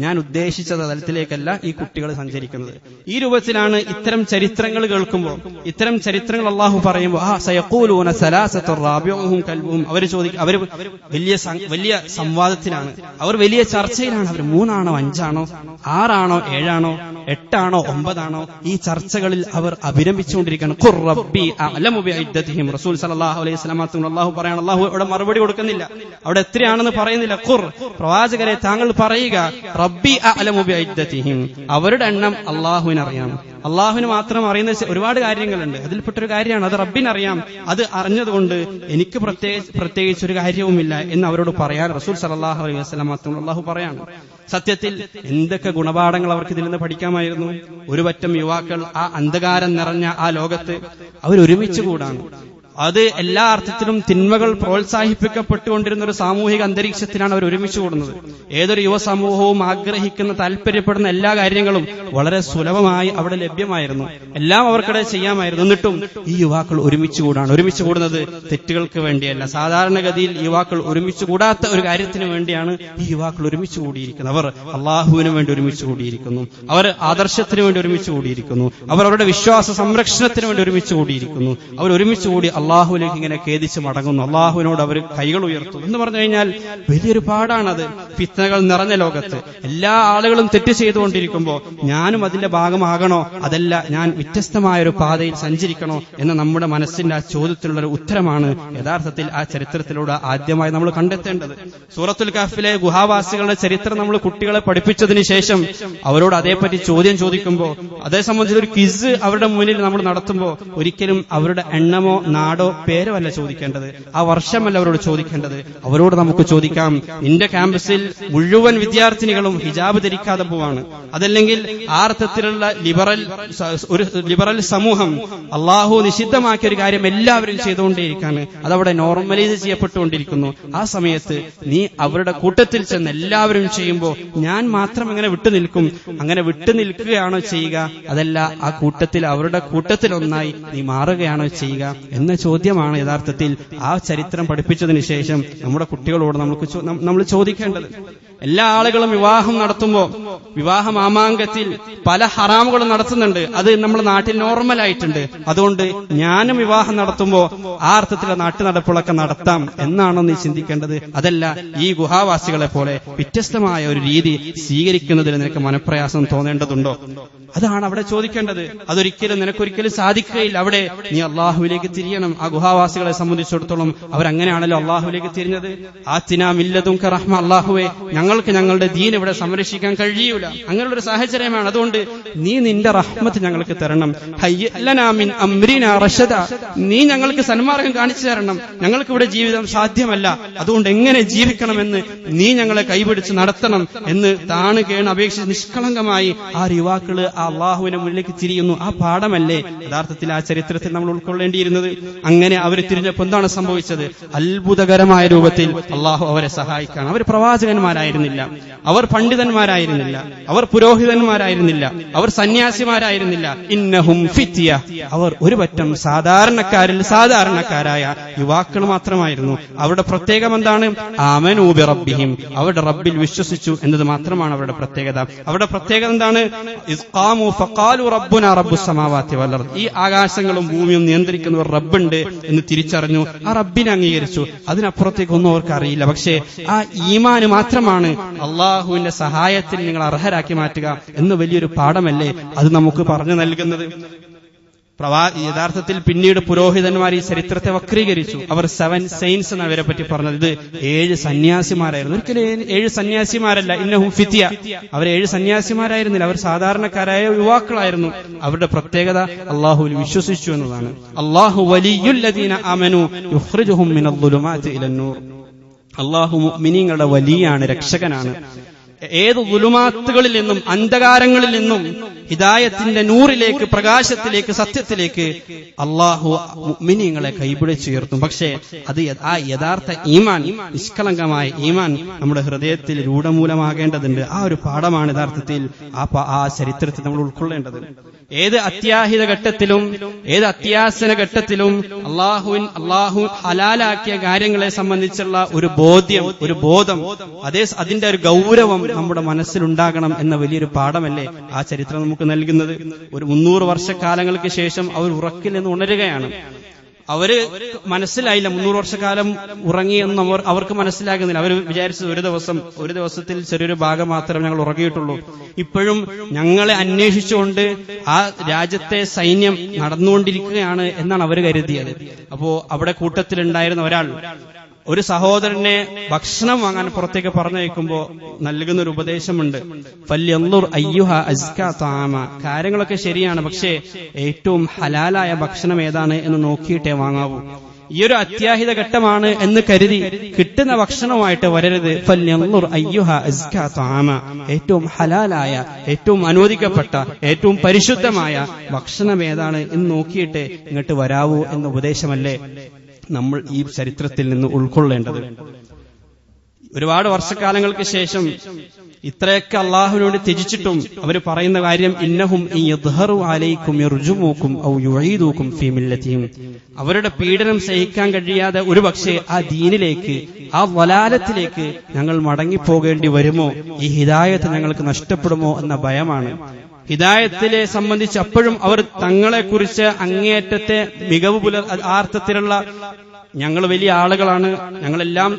ഞാൻ ഉദ്ദേശിച്ച തലത്തിലേക്കല്ല ഈ കുട്ടികൾ സഞ്ചരിക്കുന്നത്. ഈ രൂപത്തിലാണ് ഇത്തരം ചരിത്രങ്ങൾ കേൾക്കുമ്പോൾ, ഇത്തരം ചരിത്രങ്ങൾ അള്ളാഹു പറയുമ്പോൾ അവർ ചോദിക്കും, അവർ വലിയ സംവാദത്തിലാണ്, അവർ വലിയ ചർച്ചയിലാണ്. അവർ 3 ആണോ 5 ആണോ 6 ആണോ 7 ആണോ 8 ആണോ 9 ആണോ ഈ ചർച്ചകളിൽ അവർ അഭിരമിച്ചുകൊണ്ടിരിക്കുകയാണ്. ഖുർ റബ്ബി അഅലമു ബിഇദ്ദതിഹിം. റസൂൽ സല്ലല്ലാഹു അലൈഹി വസല്ലം അല്ലാഹു പറയാണ്, അല്ലാഹു അവിടെ മറുപടി കൊടുക്കുന്നില്ല, അവിടെ എത്രയാണെന്ന് പറയുന്നില്ല. ഖുർ, പ്രവാചകരെ താങ്കൾ പറയുക, റബ്ബി അഅലമു ബിഇദ്ദതിഹിം, അവരുടെ എണ്ണം അല്ലാഹുവിനറിയാം. അള്ളാഹുവിന് മാത്രം അറിയുന്ന ഒരുപാട് കാര്യങ്ങളുണ്ട്. അതിൽപ്പെട്ടൊരു കാര്യമാണ് അത് റബ്ബിനറിയാം. അത് അറിഞ്ഞതുകൊണ്ട് എനിക്ക് പ്രത്യേകിച്ച് ഒരു കാര്യവുമില്ല എന്ന് അവരോട് പറയാൻ റസൂൽ സല്ലല്ലാഹു അലൈഹി വസല്ലം അല്ലാഹു പറയാണ്. സത്യത്തിൽ എന്തൊക്കെ ഗുണപാഠങ്ങൾ അവർക്ക് ഇതിൽ നിന്ന് പഠിക്കാമായിരുന്നു. ഒരു പറ്റം യുവാക്കൾ ആ അന്ധകാരം നിറഞ്ഞ ആ ലോകത്ത് അവരൊരുമിച്ച് കൂടാണ്. അത് എല്ലാ അർത്ഥത്തിലും തിന്മകൾ പ്രോത്സാഹിപ്പിക്കപ്പെട്ടുകൊണ്ടിരുന്ന ഒരു സാമൂഹിക അന്തരീക്ഷത്തിലാണ് അവർ ഒരുമിച്ച് കൂടുന്നത്. ഏതൊരു യുവ സമൂഹവും ആഗ്രഹിക്കുന്ന, താല്പര്യപ്പെടുന്ന എല്ലാ കാര്യങ്ങളും വളരെ സുലഭമായി അവിടെ ലഭ്യമായിരുന്നു. എല്ലാം അവർക്കിടെ ചെയ്യാമായിരുന്നു. എന്നിട്ടും ഈ യുവാക്കൾ ഒരുമിച്ച് കൂടാണ്. ഒരുമിച്ച് കൂടുന്നത് തെറ്റുകൾക്ക് വേണ്ടിയല്ല. സാധാരണഗതിയിൽ യുവാക്കൾ ഒരുമിച്ച് കൂടാത്ത ഒരു കാര്യത്തിന് വേണ്ടിയാണ് ഈ യുവാക്കൾ ഒരുമിച്ച് കൂടിയിരിക്കുന്നത്. അവർ അള്ളാഹുവിന് വേണ്ടി ഒരുമിച്ച് കൂടിയിരിക്കുന്നു, അവർ ആദർശത്തിന് വേണ്ടി ഒരുമിച്ച് കൂടിയിരിക്കുന്നു, അവർ അവരുടെ വിശ്വാസ സംരക്ഷണത്തിന് വേണ്ടി ഒരുമിച്ച് കൂടിയിരിക്കുന്നു. അവർ ഒരുമിച്ച് കൂടി അള്ളാഹുവിലേക്ക് ഇങ്ങനെ ഖേദിച്ച് മടങ്ങുന്നു. അള്ളാഹുവിനോട് അവർ കൈകൾ ഉയർത്തുന്നു എന്ന് പറഞ്ഞു കഴിഞ്ഞാൽ വലിയൊരു പാടാണത്. ഫിത്നകൾ നിറഞ്ഞ ലോകത്ത് എല്ലാ ആളുകളും തെറ്റ് ചെയ്തുകൊണ്ടിരിക്കുമ്പോൾ ഞാനും അതിന്റെ ഭാഗമാകണോ, അതല്ല ഞാൻ വ്യത്യസ്തമായൊരു പാതയിൽ സഞ്ചരിക്കണോ എന്ന നമ്മുടെ മനസ്സിന്റെ ആ ചോദ്യത്തിലുള്ള ഒരു ഉത്തരമാണ് യഥാർത്ഥത്തിൽ ആ ചരിത്രത്തിലൂടെ ആദ്യമായി നമ്മൾ കണ്ടെത്തേണ്ടത്. സൂറത്തുൽ കഹ്ഫിലെ ഗുഹാവാസികളുടെ ചരിത്രം നമ്മൾ കുട്ടികളെ പഠിപ്പിച്ചതിന് ശേഷം അവരോട് അതേപറ്റി ചോദ്യം ചോദിക്കുമ്പോൾ, അതേ സംബന്ധിച്ച് ഒരു ക്വിസ് അവരുടെ മുന്നിൽ നമ്മൾ നടത്തുമ്പോൾ ഒരിക്കലും അവരുടെ എണ്ണമോ നാടോ പേരോ അല്ല ചോദിക്കേണ്ടത്, ആ വർഷമല്ല അവരോട് ചോദിക്കേണ്ടത്. അവരോട് നമുക്ക് ചോദിക്കാം, നിന്റെ ക്യാമ്പസിൽ മുഴുവൻ വിദ്യാർത്ഥിനികളും ഹിജാബ് ധരിക്കാതെ പോവാണ്, അതല്ലെങ്കിൽ ആ അർത്ഥത്തിലുള്ള ഒരു ലിബറൽ സമൂഹം അള്ളാഹു നിഷിദ്ധമാക്കിയ ഒരു കാര്യം എല്ലാവരും ചെയ്തുകൊണ്ടേയിരിക്കാണ്, അതവിടെ നോർമലൈസ് ചെയ്യപ്പെട്ടുകൊണ്ടിരിക്കുന്നു. ആ സമയത്ത് നീ അവരുടെ കൂട്ടത്തിൽ ചെന്ന് എല്ലാവരും ചെയ്യുമ്പോൾ ഞാൻ മാത്രം എങ്ങനെ വിട്ടുനിൽക്കും? അങ്ങനെ വിട്ടുനിൽക്കുകയാണോ ചെയ്യുക, അതല്ല ആ കൂട്ടത്തിൽ അവരുടെ കൂട്ടത്തിലൊന്നായി നീ മാറുകയാണോ ചെയ്യുക എന്ന ചോദ്യമാണ് യഥാർത്ഥത്തിൽ ആ ചരിത്രം പഠിപ്പിച്ചതിന് ശേഷം നമ്മുടെ കുട്ടികളോട് നമ്മൾ ചോദിക്കേണ്ടത്. എല്ലാ ആളുകളും വിവാഹം നടത്തുമ്പോൾ വിവാഹ മാമാങ്കത്തിൽ പല ഹറാമുകളും നടത്തുന്നുണ്ട്. അത് നമ്മുടെ നാട്ടിൽ നോർമലായിട്ടുണ്ട്. അതുകൊണ്ട് ഞാനും വിവാഹം നടത്തുമ്പോൾ ആ അർത്ഥത്തിലുള്ള നാട്ടു നടപ്പുകളൊക്കെ നടത്താം എന്നാണോ നീ ചിന്തിക്കേണ്ടത്? അതല്ല ഈ ഗുഹാവാസികളെ പോലെ വ്യത്യസ്തമായ ഒരു രീതി സ്വീകരിക്കുന്നതിൽ നിനക്ക് മനപ്രയാസം തോന്നേണ്ടതുണ്ടോ? അതാണ് അവിടെ ചോദിക്കേണ്ടത്. അതൊരിക്കലും നിനക്കൊരിക്കലും സാധിക്കുകയില്ല. അവിടെ നീ അള്ളാഹുവിലേക്ക് തിരിയണം. ആ ഗുഹാവാസികളെ സംബന്ധിച്ചിടത്തോളം അവരങ്ങനെയാണല്ലോ അള്ളാഹുവിലേക്ക് തിരിഞ്ഞത്. ആത്തിനാ മില്ലതുൻക റഹ്മ, അള്ളാഹുവേ ഞങ്ങൾക്ക് ഞങ്ങളുടെ ദീൻ ഇവിടെ സംരക്ഷിക്കാൻ കഴിയൂല, അങ്ങനെയുള്ളൊരു സാഹചര്യമാണ്. അതുകൊണ്ട് നീ നിന്റെ റഹ്മത്ത് ഞങ്ങൾക്ക് തരണം. ഹയ്യ ലനാ മിൻ അംരിനാ റശദ, നീ ഞങ്ങൾക്ക് സന്മാർഗം കാണിച്ചു തരണം. ഞങ്ങൾക്ക് ഇവിടെ ജീവിതം സാധ്യമല്ല, അതുകൊണ്ട് എങ്ങനെ ജീവിക്കണമെന്ന് നീ ഞങ്ങളെ കൈപിടിച്ച് നടത്തണം എന്ന് താണ് കേണ് അപേക്ഷിച്ച് നിഷ്കളങ്കമായി ആ യുവാക്കള് ആ അള്ളാഹുവിന്റെ മുന്നിലേക്ക് തിരിയുന്നു. ആ പാഠമല്ലേ യഥാർത്ഥത്തിൽ ആ ചരിത്രത്തിൽ നമ്മൾ ഉൾക്കൊള്ളേണ്ടിയിരുന്നത്? അങ്ങനെ അവർ തിരിഞ്ഞപ്പോൾ എന്താണ് സംഭവിച്ചത്? അത്ഭുതകരമായ രൂപത്തിൽ അള്ളാഹു അവരെ സഹായിക്കാൻ. അവർ പ്രവാചകന്മാരായിരുന്നില്ല, അവർ പണ്ഡിതന്മാരായിരുന്നില്ല, അവർ പുരോഹിതന്മാരായിരുന്നില്ല, അവർ സന്യാസിമാരായിരുന്നില്ല. ഇന്നഹും ഫിത്യ, അവർ ഒരു പറ്റം സാധാരണക്കാരിൽ സാധാരണക്കാരായ യുവാക്കൾ മാത്രമായിരുന്നു. അവരുടെ പ്രത്യേകം എന്താണ്? ആമനൂ ബി റബ്ബിഹിം, അവരുടെ റബ്ബിൽ വിശ്വസിച്ചു എന്നത് മാത്രമാണ് അവരുടെ പ്രത്യേകത. അവരുടെ പ്രത്യേകത എന്താണ്? ഇസ്ഖാമു ഫഖാലു റബ്ബുനാ റബ്ബുസ് സമാവാതി വൽ അർദ്, ഈ ആകാശങ്ങളും ഭൂമിയും നിയന്ത്രിക്കുന്ന ഒരു റബ്ബുണ്ട് എന്ന് തിരിച്ചറിഞ്ഞു. ആ റബ്ബിനെ അംഗീകരിച്ചു. അതിനപ്പുറത്തേക്കൊന്നും അവർക്ക് അറിയില്ല. പക്ഷേ ആ ഈമാന് മാത്രമാണ് അള്ളാഹുവിന്റെ സഹായത്തിൽ നിങ്ങൾ അർഹരാക്കി മാറ്റുക എന്ന് വലിയൊരു പാഠമല്ലേ അത് നമുക്ക് പറഞ്ഞു നൽകുന്നത്? യഥാർത്ഥത്തിൽ പിന്നീട് പുരോഹിതന്മാർ ഈ ചരിത്രത്തെ വക്രീകരിച്ചു. അവർ 7 സെയിൻസ് എന്ന് അവരെ പറ്റി പറഞ്ഞത്. ഇത് 7 സന്യാസിമാരായിരുന്നു. ഒരിക്കലും 7 സന്യാസിമാരല്ല. ഇന്നഹും ഫിത്യ, അവർ 7 സന്യാസിമാരായിരുന്നില്ല, അവർ സാധാരണക്കാരായ യുവാക്കളായിരുന്നു. അവരുടെ പ്രത്യേകത അള്ളാഹുവിൽ വിശ്വസിച്ചു എന്നതാണ്. അല്ലാഹു വലിയ്യുൽ ലദീന ആമനൂ യുഖ്രിജുഹും മിനദ്ദുലുമാതി ഇലന്നൂർ, അള്ളാഹു മുഅ്മിനീങ്ങളുടെ വലിയാണ്, രക്ഷകനാണ്. ഏത് ദുലുമാത്തുകളിൽ നിന്നും അന്ധകാരങ്ങളിൽ നിന്നും ഹിദായത്തിന്റെ നൂറിലേക്ക്, പ്രകാശത്തിലേക്ക്, സത്യത്തിലേക്ക് അള്ളാഹു മുഅ്മിനീങ്ങളെ കൈപിടിച്ചുയർത്തും. പക്ഷേ അത് ആ യഥാർത്ഥ ഈമാൻ, നിഷ്കളങ്കമായ ഈമാൻ നമ്മുടെ ഹൃദയത്തിൽ രൂഢമൂലമാകേണ്ടതുണ്ട്. ആ ഒരു പാഠമാണ് യഥാർത്ഥത്തിൽ ആ ചരിത്രത്തിൽ നമ്മൾ ഉൾക്കൊള്ളേണ്ടത്. ഏത് അത്യാഹിത ഘട്ടത്തിലും ഏത് അത്യാസന ഘട്ടത്തിലും അള്ളാഹു ഹലാലാക്കിയ കാര്യങ്ങളെ സംബന്ധിച്ചുള്ള ഒരു ബോധം, അതിന്റെ ഒരു ഗൗരവം നമ്മുടെ മനസ്സിലുണ്ടാകണം എന്ന വലിയൊരു പാഠമല്ലേ ആ ചരിത്രം നമുക്ക് നൽകുന്നത്? ഒരു 300 വർഷക്കാലങ്ങൾക്ക് ശേഷം അവർ ഉറക്കിൽ നിന്ന് ഉണരുകയാണ്. അവര് മനസ്സിലായില്ല 300 വർഷക്കാലം ഉറങ്ങിയെന്നും അവർക്ക് മനസ്സിലാകുന്നില്ല. അവർ വിചാരിച്ചത് ഒരു ദിവസത്തിൽ ചെറിയൊരു ഭാഗം മാത്രമേ ഞങ്ങൾ ഉറങ്ങിയിട്ടുള്ളൂ. ഇപ്പോഴും ഞങ്ങളെ അന്വേഷിച്ചുകൊണ്ട് ആ രാജ്യത്തെ സൈന്യം നടന്നുകൊണ്ടിരിക്കുകയാണ് എന്നാണ് അവർ കരുതിയത്. അപ്പോ അവിടെ കൂട്ടത്തിലുണ്ടായിരുന്ന ഒരു സഹോദരനെ ഭക്ഷണം വാങ്ങാൻ പുറത്തേക്ക് പറഞ്ഞയക്കുമ്പോ നൽകുന്ന ഒരു ഉപദേശമുണ്ട്. ഫല്യൻദുർ അയ്യുഹ അസ്കാ തആമ, കാര്യങ്ങളൊക്കെ ശരിയാണ്, പക്ഷേ ഏറ്റവും ഹലാലായ ഭക്ഷണം ഏതാണ് എന്ന് നോക്കിയിട്ടേ വാങ്ങാവൂ. ഈ ഒരു അത്യാഹിത ഘട്ടമാണ് എന്ന് കരുതി കിട്ടുന്ന ഭക്ഷണമായിട്ട് വരരുത്. ഫല്യൻദുർ അയ്യുഹ അസ്കാ തആമ, ഏറ്റവും ഹലാലായ, ഏറ്റവും അനുവദിക്കപ്പെട്ട, ഏറ്റവും പരിശുദ്ധമായ ഭക്ഷണം ഏതാണ് എന്ന് നോക്കിയിട്ട് ഇങ്ങോട്ട് വരാവൂ എന്ന ഉപദേശമല്ലേ നമ്മൾ ഈ ചരിത്രത്തിൽ നിന്ന് ഉൾക്കൊള്ളേണ്ടത്? ഒരുപാട് വർഷക്കാലങ്ങൾക്ക് ശേഷം ഇത്രയൊക്കെ അള്ളാഹുവിനോട് ത്യജിച്ചിട്ടും അവർ പറയുന്ന കാര്യം ഇന്നഹും യദ്ഹറു അലൈക്കും യർജുമുക്കും ഔ യുഈദുക്കും ഫീ മില്ലതിഹിം, അവരുടെ പീഡനം സഹിക്കാൻ കഴിയാതെ ഒരുപക്ഷെ ആ ദീനിലേക്ക്, ആ വലാലത്തിലേക്ക് ഞങ്ങൾ മടങ്ങിപ്പോകേണ്ടി വരുമോ, ഈ ഹിദായത്ത് ഞങ്ങൾക്ക് നഷ്ടപ്പെടുമോ എന്ന ഭയമാണ്. ഹിദായത്തിലെ സംബന്ധിച്ച് അപ്പോഴും അവർ തങ്ങളെക്കുറിച്ച് അങ്ങേയറ്റത്തെ മികവ് അർത്ഥത്തിലുള്ള ഞങ്ങൾ വലിയ ആളുകളാണ്, ഞങ്ങളെല്ലാം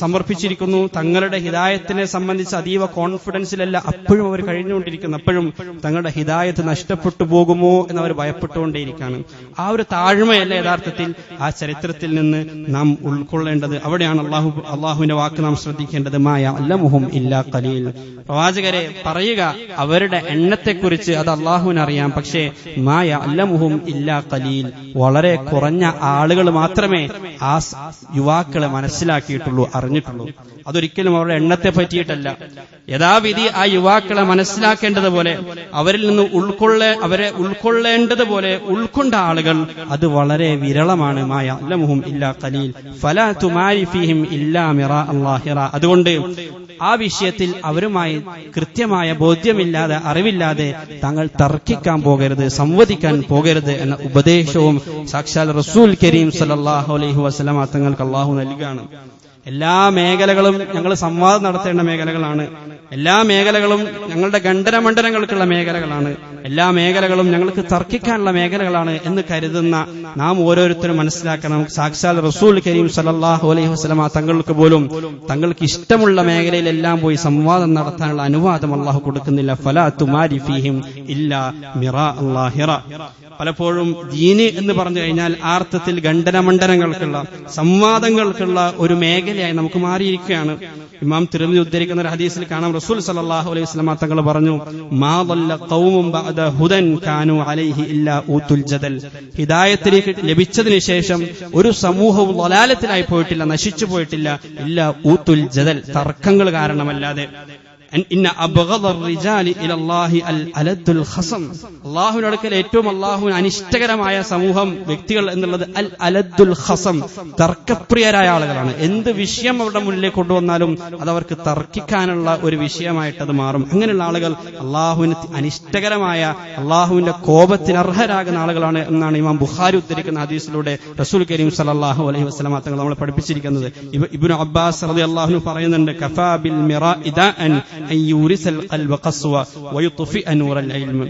സമർപ്പിച്ചിരിക്കുന്നു, തങ്ങളുടെ ഹിദായത്തിനെ സംബന്ധിച്ച് അതീവ കോൺഫിഡൻസിലല്ല അപ്പോഴും അവർ കഴിഞ്ഞുകൊണ്ടിരിക്കുന്നു. അപ്പോഴും തങ്ങളുടെ ഹിദായത്ത് നഷ്ടപ്പെട്ടു പോകുമോ എന്നവർ ഭയപ്പെട്ടുകൊണ്ടേയിരിക്കുകയാണ്. ആ ഒരു താഴ്മയല്ല യഥാർത്ഥത്തിൽ ആ ചരിത്രത്തിൽ നിന്ന് നാം ഉൾക്കൊള്ളേണ്ടത്. അവിടെയാണ് അള്ളാഹുവിന്റെ വാക്ക് നാം ശ്രദ്ധിക്കേണ്ടത്. മാ യഅലമുഹും ഇല്ലാ ഖലീൽ. പ്രവാചകരെ പറയുക അവരുടെ എണ്ണത്തെക്കുറിച്ച് അത് അള്ളാഹുവിനറിയാം, പക്ഷേ മാ യഅലമുഹും ഇല്ലാ ഖലീൽ, വളരെ കുറഞ്ഞ ആളുകൾ മാത്രമേ ആ യുവാക്കളെ മനസ്സിലാക്കിയിട്ടുള്ളൂ, അറിഞ്ഞിട്ടുള്ളൂ. അതൊരിക്കലും അവരുടെ എണ്ണത്തെ പറ്റിയിട്ടല്ല. യഥാവിധി ആ യുവാക്കളെ മനസ്സിലാക്കേണ്ടതുപോലെ അവരിൽ നിന്ന് അവരെ ഉൾക്കൊള്ളേണ്ടതുപോലെ ഉൾക്കൊണ്ട ആളുകൾ അത് വളരെ വിരളമാണ്. മാ യഅലമുഹും ഇല്ലാ ഖലീൽ ഫലാ തുമാരി ഫീഹിം ഇല്ലാ മിറാ അല്ലാഹിറ. അതുകൊണ്ട് ആ വിഷയത്തിൽ അവരുമായി കൃത്യമായ ബോധ്യമില്ലാതെ, അറിവില്ലാതെ താങ്കൾ തർക്കിക്കാൻ പോകരുത്, സംവദിക്കാൻ പോകരുത് എന്ന ഉപദേശവും സാക്ഷാൽ റസൂൽ കരീം സല്ലല്ലാഹു അലൈഹി വസല്ലം തങ്ങൾക്ക് അള്ളാഹു നൽകുകയാണ്. എല്ലാ മേഖലകളും ഞങ്ങൾ സംവാദം നടത്തേണ്ട മേഖലകളാണ്. എല്ലാ മേഖലകളും ഞങ്ങളുടെ ഖണ്ഡനമണ്ഡനങ്ങൾക്കുള്ള മേഖലകളാണ്. എല്ലാ മേഖലകളും ഞങ്ങൾക്ക് തർക്കിക്കാനുള്ള മേഖലകളാണ് എന്ന് കരുതുന്ന നാം ഓരോരുത്തരും മനസ്സിലാക്കണം, സാക്ഷാൽ റസൂൽ കരീം സല്ലല്ലാഹു അലൈഹി വസല്ലം തങ്ങൾക്ക് പോലും തങ്ങൾക്ക് ഇഷ്ടമുള്ള മേഖലയിലെല്ലാം പോയി സംവാദം നടത്താനുള്ള അനുവാദം അള്ളാഹു കൊടുക്കുന്നില്ല. ഫലാ തുമാരി ഫീഹിം ഇല്ലാ മിറാ അല്ലാഹിറ. പലപ്പോഴും ദീന് എന്ന് പറഞ്ഞു കഴിഞ്ഞാൽ ആർത്ഥത്തിൽ ഖണ്ഡനമണ്ഡനങ്ങൾക്കുള്ള, സംവാദങ്ങൾക്കുള്ള ഒരു മേഖലയായി നമുക്ക് മാറിയിരിക്കുകയാണ്. ഇമാം തിർമിദി ഉദ്ധരിക്കുന്ന ഒരു ഹദീസിൽ കാണാം, റസൂൽ സല്ലല്ലാഹു അലൈഹി വസല്ലം തങ്ങൾ പറഞ്ഞു, മാ ളല്ല ഖൗമുൻ ബഅദ ഹുദൻ കാനൂ അലൈഹി ഇല്ലാ ഊതുൽ ജദൽ. ഹിദായത്തിലേക്ക് ലഭിച്ചതിന് ശേഷം ഒരു സമൂഹവും ളലാലത്തിലായി പോയിട്ടില്ല, നശിച്ചു പോയിട്ടില്ല, ഇല്ലാ ഊതുൽ ജദൽ, തർക്കങ്ങൾ കാരണമല്ലാതെ. ഇന്ന അബ്ഗദ റിജാലി ഇലല്ലാഹി അൽ അലദ്ദുൽ ഖസം. അല്ലാഹുവിന്റെ അടുക്കൽ ഏറ്റവും അല്ലാഹുവിന് അനിഷ്ടകരമായ സമൂഹം, വ്യക്തികൾ എന്നുള്ളത് അൽ അലദ്ദുൽ ഖസം, തർക്കപ്രിയരായ ആളുകളാണ്. എന്ത് വിഷയം അവരുടെ മുന്നിലേക്ക് കൊണ്ടുവന്നാലും അത് അവർക്ക് തർക്കിക്കാനുള്ള ഒരു വിഷയമായിട്ടത് മാറും. അങ്ങനെയുള്ള ആളുകൾ അല്ലാഹുവിന് അനിഷ്ടകരമായ, അല്ലാഹുവിന്റെ കോപത്തിന് അർഹരാകുന്ന ആളുകളാണ് എന്നാണ് ഇമാം ബുഖാരി ഉദ്ധരിക്കുന്ന ഹദീസിലൂടെ റസൂൽ കരീം സല്ലല്ലാഹു അലൈഹി വസല്ലം തങ്ങൾ നമ്മളെ പഠിപ്പിച്ചിരിക്കുന്നത്. ഇബ്നു അബ്ബാസ് റളിയല്ലാഹു അൻഹു പറയുന്നുണ്ട്, കഫാ ബിൽ മിറാഇദാൻ അയ്യൂരിസൽ ഖൽബ ഖസ്വ വയുത്ഫിഅ നൂറൽ ഇൽമ.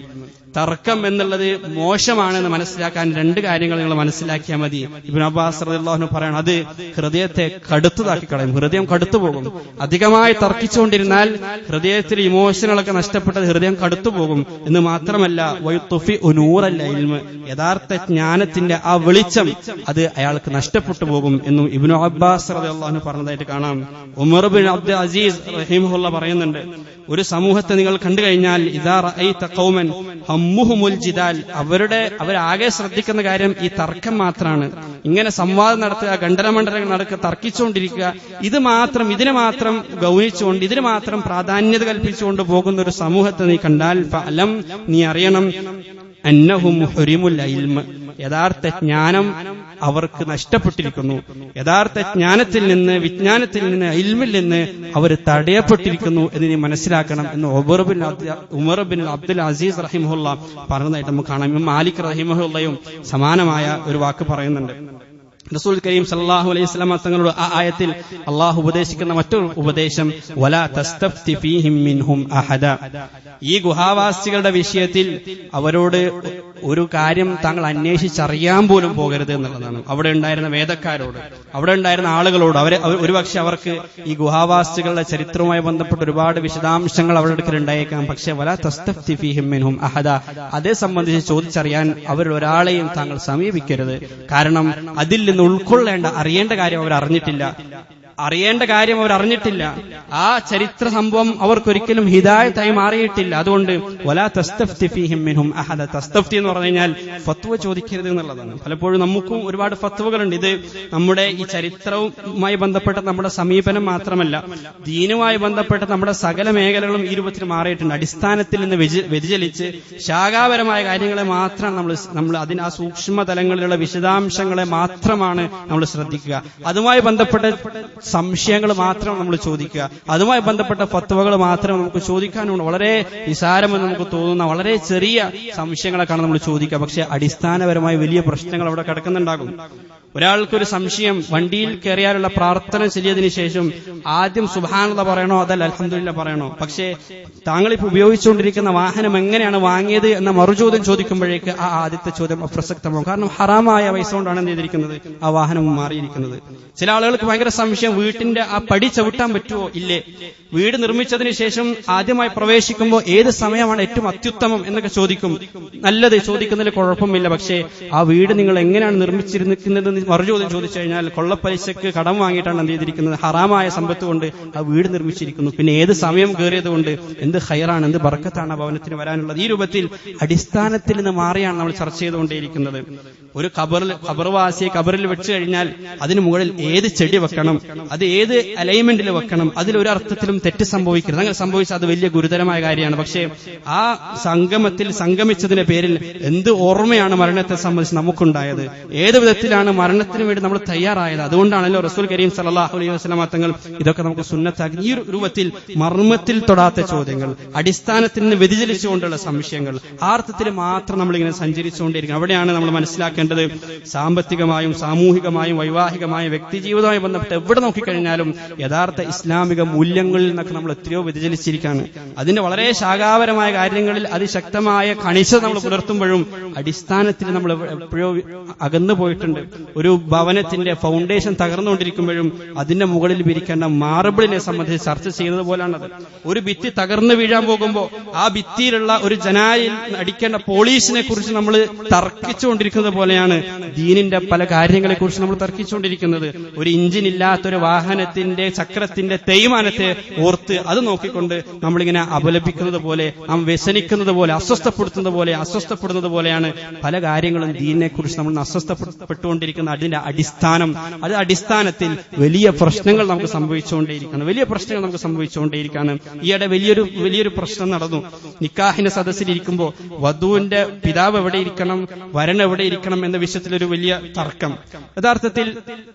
തർക്കം എന്നുള്ളത് മോശമാണെന്ന് മനസ്സിലാക്കാൻ രണ്ട് കാര്യങ്ങൾ നിങ്ങൾ മനസ്സിലാക്കിയാൽ മതി. ഇബ്നു അബ്ബാസ് റളിയല്ലാഹു അൻഹു പറയാണ്, അത് ഹൃദയത്തെ കടുത്തതാക്കി കളയും, ഹൃദയം കടുത്തുപോകും. അധികമായി തർക്കിച്ചുകൊണ്ടിരുന്നാൽ ഹൃദയത്തിലെ ഇമോഷനുകളൊക്കെ നഷ്ടപ്പെട്ടത് ഹൃദയം കടുത്തുപോകും എന്ന് മാത്രമല്ല, വയുത്ഫിഉ നൂറൽ ഇൽമ, യഥാർത്ഥ ജ്ഞാനത്തിന്റെ ആ വെളിച്ചം അത് അയാൾക്ക് നഷ്ടപ്പെട്ടു പോകും എന്നും ഇബ്നു അബ്ബാസ് റളിയല്ലാഹു അൻഹു പറഞ്ഞതായിട്ട് കാണാം. ഉമർ ബിൻ അബ്ദുൽ അസീസ് റഹിമഹുല്ലാഹ് പറയുന്നുണ്ട്, ഒരു സമൂഹത്തെ നിങ്ങൾ കണ്ടു കഴിഞ്ഞാൽ, ഇദാ റഅയ്ത ഖൗമൻ ഹമ്മുഹുമുൽ ജിദാൽ, അവരാകെ ശ്രദ്ധിക്കുന്ന കാര്യം ഈ തർക്കം മാത്രമാണ്. ഇങ്ങനെ സംവാദം നടത്തുക, ഖണ്ഡനമണ്ഡലങ്ങൾ നടക്കുക, തർക്കിച്ചുകൊണ്ടിരിക്കുക, ഇതിനെ മാത്രം ഗൗനിച്ചുകൊണ്ട്, ഇതിന് മാത്രം പ്രാധാന്യത കൽപ്പിച്ചുകൊണ്ട് പോകുന്ന ഒരു സമൂഹത്തെ നീ കണ്ടാൽ ഫഅലം, നീ അറിയണം, അന്നഹും ഹുരിമുൽ ഇൽമ, യഥാർത്ഥ ജ്ഞാനം അവർക്ക് നഷ്ടപ്പെട്ടിരിക്കുന്നു. യഥാർത്ഥ ജ്ഞാനത്തിൽ നിന്ന്, വിജ്ഞാനത്തിൽ നിന്ന്, ഇൽമിൽ നിന്ന് അവർ തടയപ്പെട്ടിരിക്കുന്നു എന്ന് നീ മനസ്സിലാക്കണം എന്ന് ഉമർ ബിൻ അബ്ദുൽ അസീസ് റഹിമഹുല്ലാഹ് പറഞ്ഞതായിട്ട് നമുക്ക് കാണാം. ഇമാം മാലിക് റഹിമഹുല്ലയും സമാനമായ ഒരു വാക്ക് പറയുന്നുണ്ട്. റസൂൽ കരീം സല്ലല്ലാഹു അലൈഹി വസല്ലം തങ്ങളോട് ആ ആയത്തിൽ അള്ളാഹു ഉപദേശിക്കുന്ന മറ്റൊരു ഉപദേശം, വലാ തസ്തഫ്തി ഫീഹിം മിൻഹും അഹദ. ഈ ഗുഹാവാസികളുടെ വിഷയത്തിൽ അവരോട് ഒരു കാര്യം താങ്കൾ അന്വേഷിച്ചറിയാൻ പോലും പോകരുത് എന്നുള്ളതാണ്. അവിടെ ഉണ്ടായിരുന്ന വേദക്കാരോട്, അവിടെ ഉണ്ടായിരുന്ന ആളുകളോട്, ഒരുപക്ഷെ അവർക്ക് ഈ ഗുഹാവാസികളുടെ ചരിത്രവുമായി ബന്ധപ്പെട്ട ഒരുപാട് വിശദാംശങ്ങൾ അവരുടെ അടുക്കൽ ഉണ്ടായേക്കാം. പക്ഷെ വലാ തസ്തഫ്തി ഫീഹിം മിൻഹും അഹദ, അതേ സംബന്ധിച്ച് ചോദിച്ചറിയാൻ അവരിൽ ഒരാളെയും താങ്കൾ സമീപിക്കരുത്. കാരണം അതിൽ നിന്ന് ഉൾക്കൊള്ളേണ്ട, അറിയേണ്ട കാര്യം അവർ അറിഞ്ഞിട്ടില്ല. ആ ചരിത്ര സംഭവം അവർക്കൊരിക്കലും ഹിദായത്തായി മാറിയിട്ടില്ല. അതുകൊണ്ട് വലാ തസ്തഫ്തി ഫീഹിം മിൻഹും അഹദ. തസ്തഫ്തി എന്ന് പറഞ്ഞു കഴിഞ്ഞാൽ ഫത്വ ചോദിക്കരുത് എന്നുള്ളതാണ്. പലപ്പോഴും നമുക്കും ഒരുപാട് ഫത്വകളുണ്ട്. ഇത് നമ്മുടെ ഈ ചരിത്രവുമായി ബന്ധപ്പെട്ട നമ്മുടെ സമീപനം മാത്രമല്ല, ദീനുമായി ബന്ധപ്പെട്ട നമ്മുടെ സകല മേഖലകളും ഈ രൂപത്തിൽ മാറിയിട്ടുണ്ട്. അടിസ്ഥാനത്തിൽ നിന്ന് വ്യതിചലിച്ച് ശാഖാപരമായ കാര്യങ്ങളെ മാത്രമാണ് നമ്മൾ അതിന് ആ സൂക്ഷ്മ തലങ്ങളിലുള്ള വിശദാംശങ്ങളെ മാത്രമാണ് നമ്മൾ ശ്രദ്ധിക്കുക. അതുമായി ബന്ധപ്പെട്ട സംശയങ്ങൾ മാത്രം നമ്മൾ ചോദിക്കുക, അതുമായി ബന്ധപ്പെട്ട ഫത്വകൾ മാത്രം നമുക്ക് ചോദിക്കാനുണ്ട്. വളരെ നിസാരമെന്ന് നമുക്ക് തോന്നുന്ന വളരെ ചെറിയ സംശയങ്ങളൊക്കെയാണ് നമ്മൾ ചോദിക്കുക. പക്ഷെ അടിസ്ഥാനപരമായ വലിയ പ്രശ്നങ്ങൾ അവിടെ കിടക്കുന്നുണ്ടാകും. ഒരാൾക്കൊരു സംശയം, വണ്ടിയിൽ കയറിയാലുള്ള പ്രാർത്ഥന ചൊല്ലിയതിനു ശേഷം ആദ്യം സുബ്ഹാനല്ലാഹ് പറയണോ അതല്ല അൽഹംദുലില്ലാഹ് പറയണോ, പക്ഷേ താങ്കളിപ്പോൾ ഉപയോഗിച്ചുകൊണ്ടിരിക്കുന്ന വാഹനം എങ്ങനെയാണ് വാങ്ങിയത് എന്ന മറുചോദ്യം ചോദിക്കുമ്പോഴേക്ക് ആ ആദ്യത്തെ ചോദ്യം അപ്രസക്തമാകും. കാരണം ഹറാമായ പൈസ കൊണ്ടാണ് എന്ത് ചെയ്തിരിക്കുന്നത്, ആ വാഹനം മാറിയിരിക്കുന്നത്. ചില ആളുകൾക്ക് ഭയങ്കര സംശയം, വീട്ടിന്റെ ആ പടി ചവിട്ടാൻ പറ്റുമോ ഇല്ലേ, വീട് നിർമ്മിച്ചതിന് ശേഷം ആദ്യമായി പ്രവേശിക്കുമ്പോൾ ഏത് സമയമാണ് ഏറ്റവും അത്യുത്തമം എന്നൊക്കെ ചോദിക്കും. നല്ലത്, ചോദിക്കുന്നതിൽ കുഴപ്പമില്ല. പക്ഷേ ആ വീട് നിങ്ങൾ എങ്ങനെയാണ് നിർമ്മിച്ചിരുന്നത് മറുചോദ്യം ചോദിച്ചു കഴിഞ്ഞാൽ കൊള്ളപ്പലിശക്ക് കടം വാങ്ങിയിട്ടാണ് എന്ത് ചെയ്തിരിക്കുന്നത്, ഹറാമായ സമ്പത്ത് കൊണ്ട് ആ വീട് നിർമ്മിച്ചിരിക്കുന്നു. പിന്നെ ഏത് സമയം കയറിയത് കൊണ്ട് എന്ത് ഖൈറാണ്, എന്ത് ബർക്കത്താണ് ആ ഭവനത്തിന് വരാനുള്ളത്. ഈ രൂപത്തിൽ അടിസ്ഥാനത്തിൽ നിന്ന് മാറിയാണ് നമ്മൾ ചർച്ച ചെയ്തുകൊണ്ടേയിരിക്കുന്നത്. ഒരു ഖബർവാസിയെ ഖബറിൽ വെച്ച് കഴിഞ്ഞാൽ അതിന് മുകളിൽ ഏത് ചെടി വെക്കണം, അത് ഏത് അലൈൻമെന്റിൽ വെക്കണം, അതിലൊരു അർത്ഥത്തിലും തെറ്റ് സംഭവിക്കരുത്. അങ്ങനെ സംഭവിച്ചാൽ അത് വലിയ ഗുരുതരമായ കാര്യമാണ്. പക്ഷേ ആ സംഗമത്തിൽ സംഗമിച്ചതിന്റെ പേരിൽ എന്ത് ഓർമ്മയാണ് മരണത്തെ സംബന്ധിച്ച് നമുക്കുണ്ടായത്, ഏത് വിധത്തിലാണ് മരണത്തിന് വേണ്ടി നമ്മൾ തയ്യാറായത്. അതുകൊണ്ടാണല്ലോ റസൂൽ കരീം സല്ലല്ലാഹു അലൈഹി വസല്ലം തങ്ങൾ ഇതൊക്കെ നമുക്ക് സുന്നത്താക്കി. ഈ രൂപത്തിൽ മർമ്മത്തിൽ തൊടാത്ത ചോദ്യങ്ങൾ, അടിസ്ഥാനത്തിൽ നിന്ന് വ്യതിചലിച്ചുകൊണ്ടുള്ള സംശയങ്ങൾ, ആ അർത്ഥത്തിൽ മാത്രം നമ്മളിങ്ങനെ സഞ്ചരിച്ചുകൊണ്ടിരിക്കും. അവിടെയാണ് നമ്മൾ മനസ്സിലാക്കേണ്ടത്, സാമ്പത്തികമായും സാമൂഹികമായും വൈവാഹികമായും വ്യക്തിജീവിതവുമായി ബന്ധപ്പെട്ട് എവിടെ നോക്കിക്കഴിഞ്ഞാലും യഥാർത്ഥ ഇസ്ലാമിക മൂല്യങ്ങളിൽ നിന്നൊക്കെ നമ്മൾ എത്രയോ വ്യതിചലിച്ചിരിക്കുകയാണ്. അതിന്റെ വളരെ ശാഖാപരമായ കാര്യങ്ങളിൽ അതിശക്തമായ കണിശത നമ്മൾ പുലർത്തുമ്പോഴും അടിസ്ഥാനത്തിൽ നമ്മൾ എപ്പോഴോ അകന്നു പോയിട്ടുണ്ട്. ഒരു ഭവനത്തിന്റെ ഫൗണ്ടേഷൻ തകർന്നുകൊണ്ടിരിക്കുമ്പോഴും അതിന്റെ മുകളിൽ വിരിക്കേണ്ട മാർബിളിനെ സംബന്ധിച്ച് ചർച്ച ചെയ്യുന്നത് പോലാണത്. ഒരു ഭിത്തി തകർന്നു വീഴാൻ പോകുമ്പോൾ ആ ഭിത്തിയിലുള്ള ഒരു ജനാലിൽ അടിക്കേണ്ട പോളീസിനെ കുറിച്ച് നമ്മൾ തർക്കിച്ചുകൊണ്ടിരിക്കുന്നത് പോലെയാണ് ദീനിന്റെ പല കാര്യങ്ങളെ കുറിച്ച് നമ്മൾ തർക്കിച്ചുകൊണ്ടിരിക്കുന്നത്. ഒരു ഇഞ്ചിൻ ഇല്ലാത്തൊരു വാഹനത്തിന്റെ ചക്രത്തിന്റെ തേയ്മാനത്തെ ഓർത്ത് അത് നോക്കിക്കൊണ്ട് നമ്മളിങ്ങനെ അപലപിക്കുന്നത് പോലെ, നാം വ്യസനിക്കുന്നത് പോലെ, അസ്വസ്ഥപ്പെടുന്നത് പോലെയാണ് പല കാര്യങ്ങളും ദീനിനെ കുറിച്ച് നമ്മൾ അസ്വസ്ഥപ്പെട്ടുകൊണ്ടിരിക്കുന്നത്. അതിന്റെ അടിസ്ഥാനത്തിൽ വലിയ പ്രശ്നങ്ങൾ നമുക്ക് സംഭവിച്ചുകൊണ്ടേയിരിക്കുകയാണ്. ഈയിടെ വലിയൊരു പ്രശ്നം നടന്നു. നിക്കാഹിന്റെ സദസ്സിലിരിക്കുമ്പോൾ വധുവിന്റെ പിതാവ് എവിടെ ഇരിക്കണം, വരൻ എവിടെ ഇരിക്കണം എന്ന വിഷയത്തിലൊരു വലിയ തർക്കം. യഥാർത്ഥത്തിൽ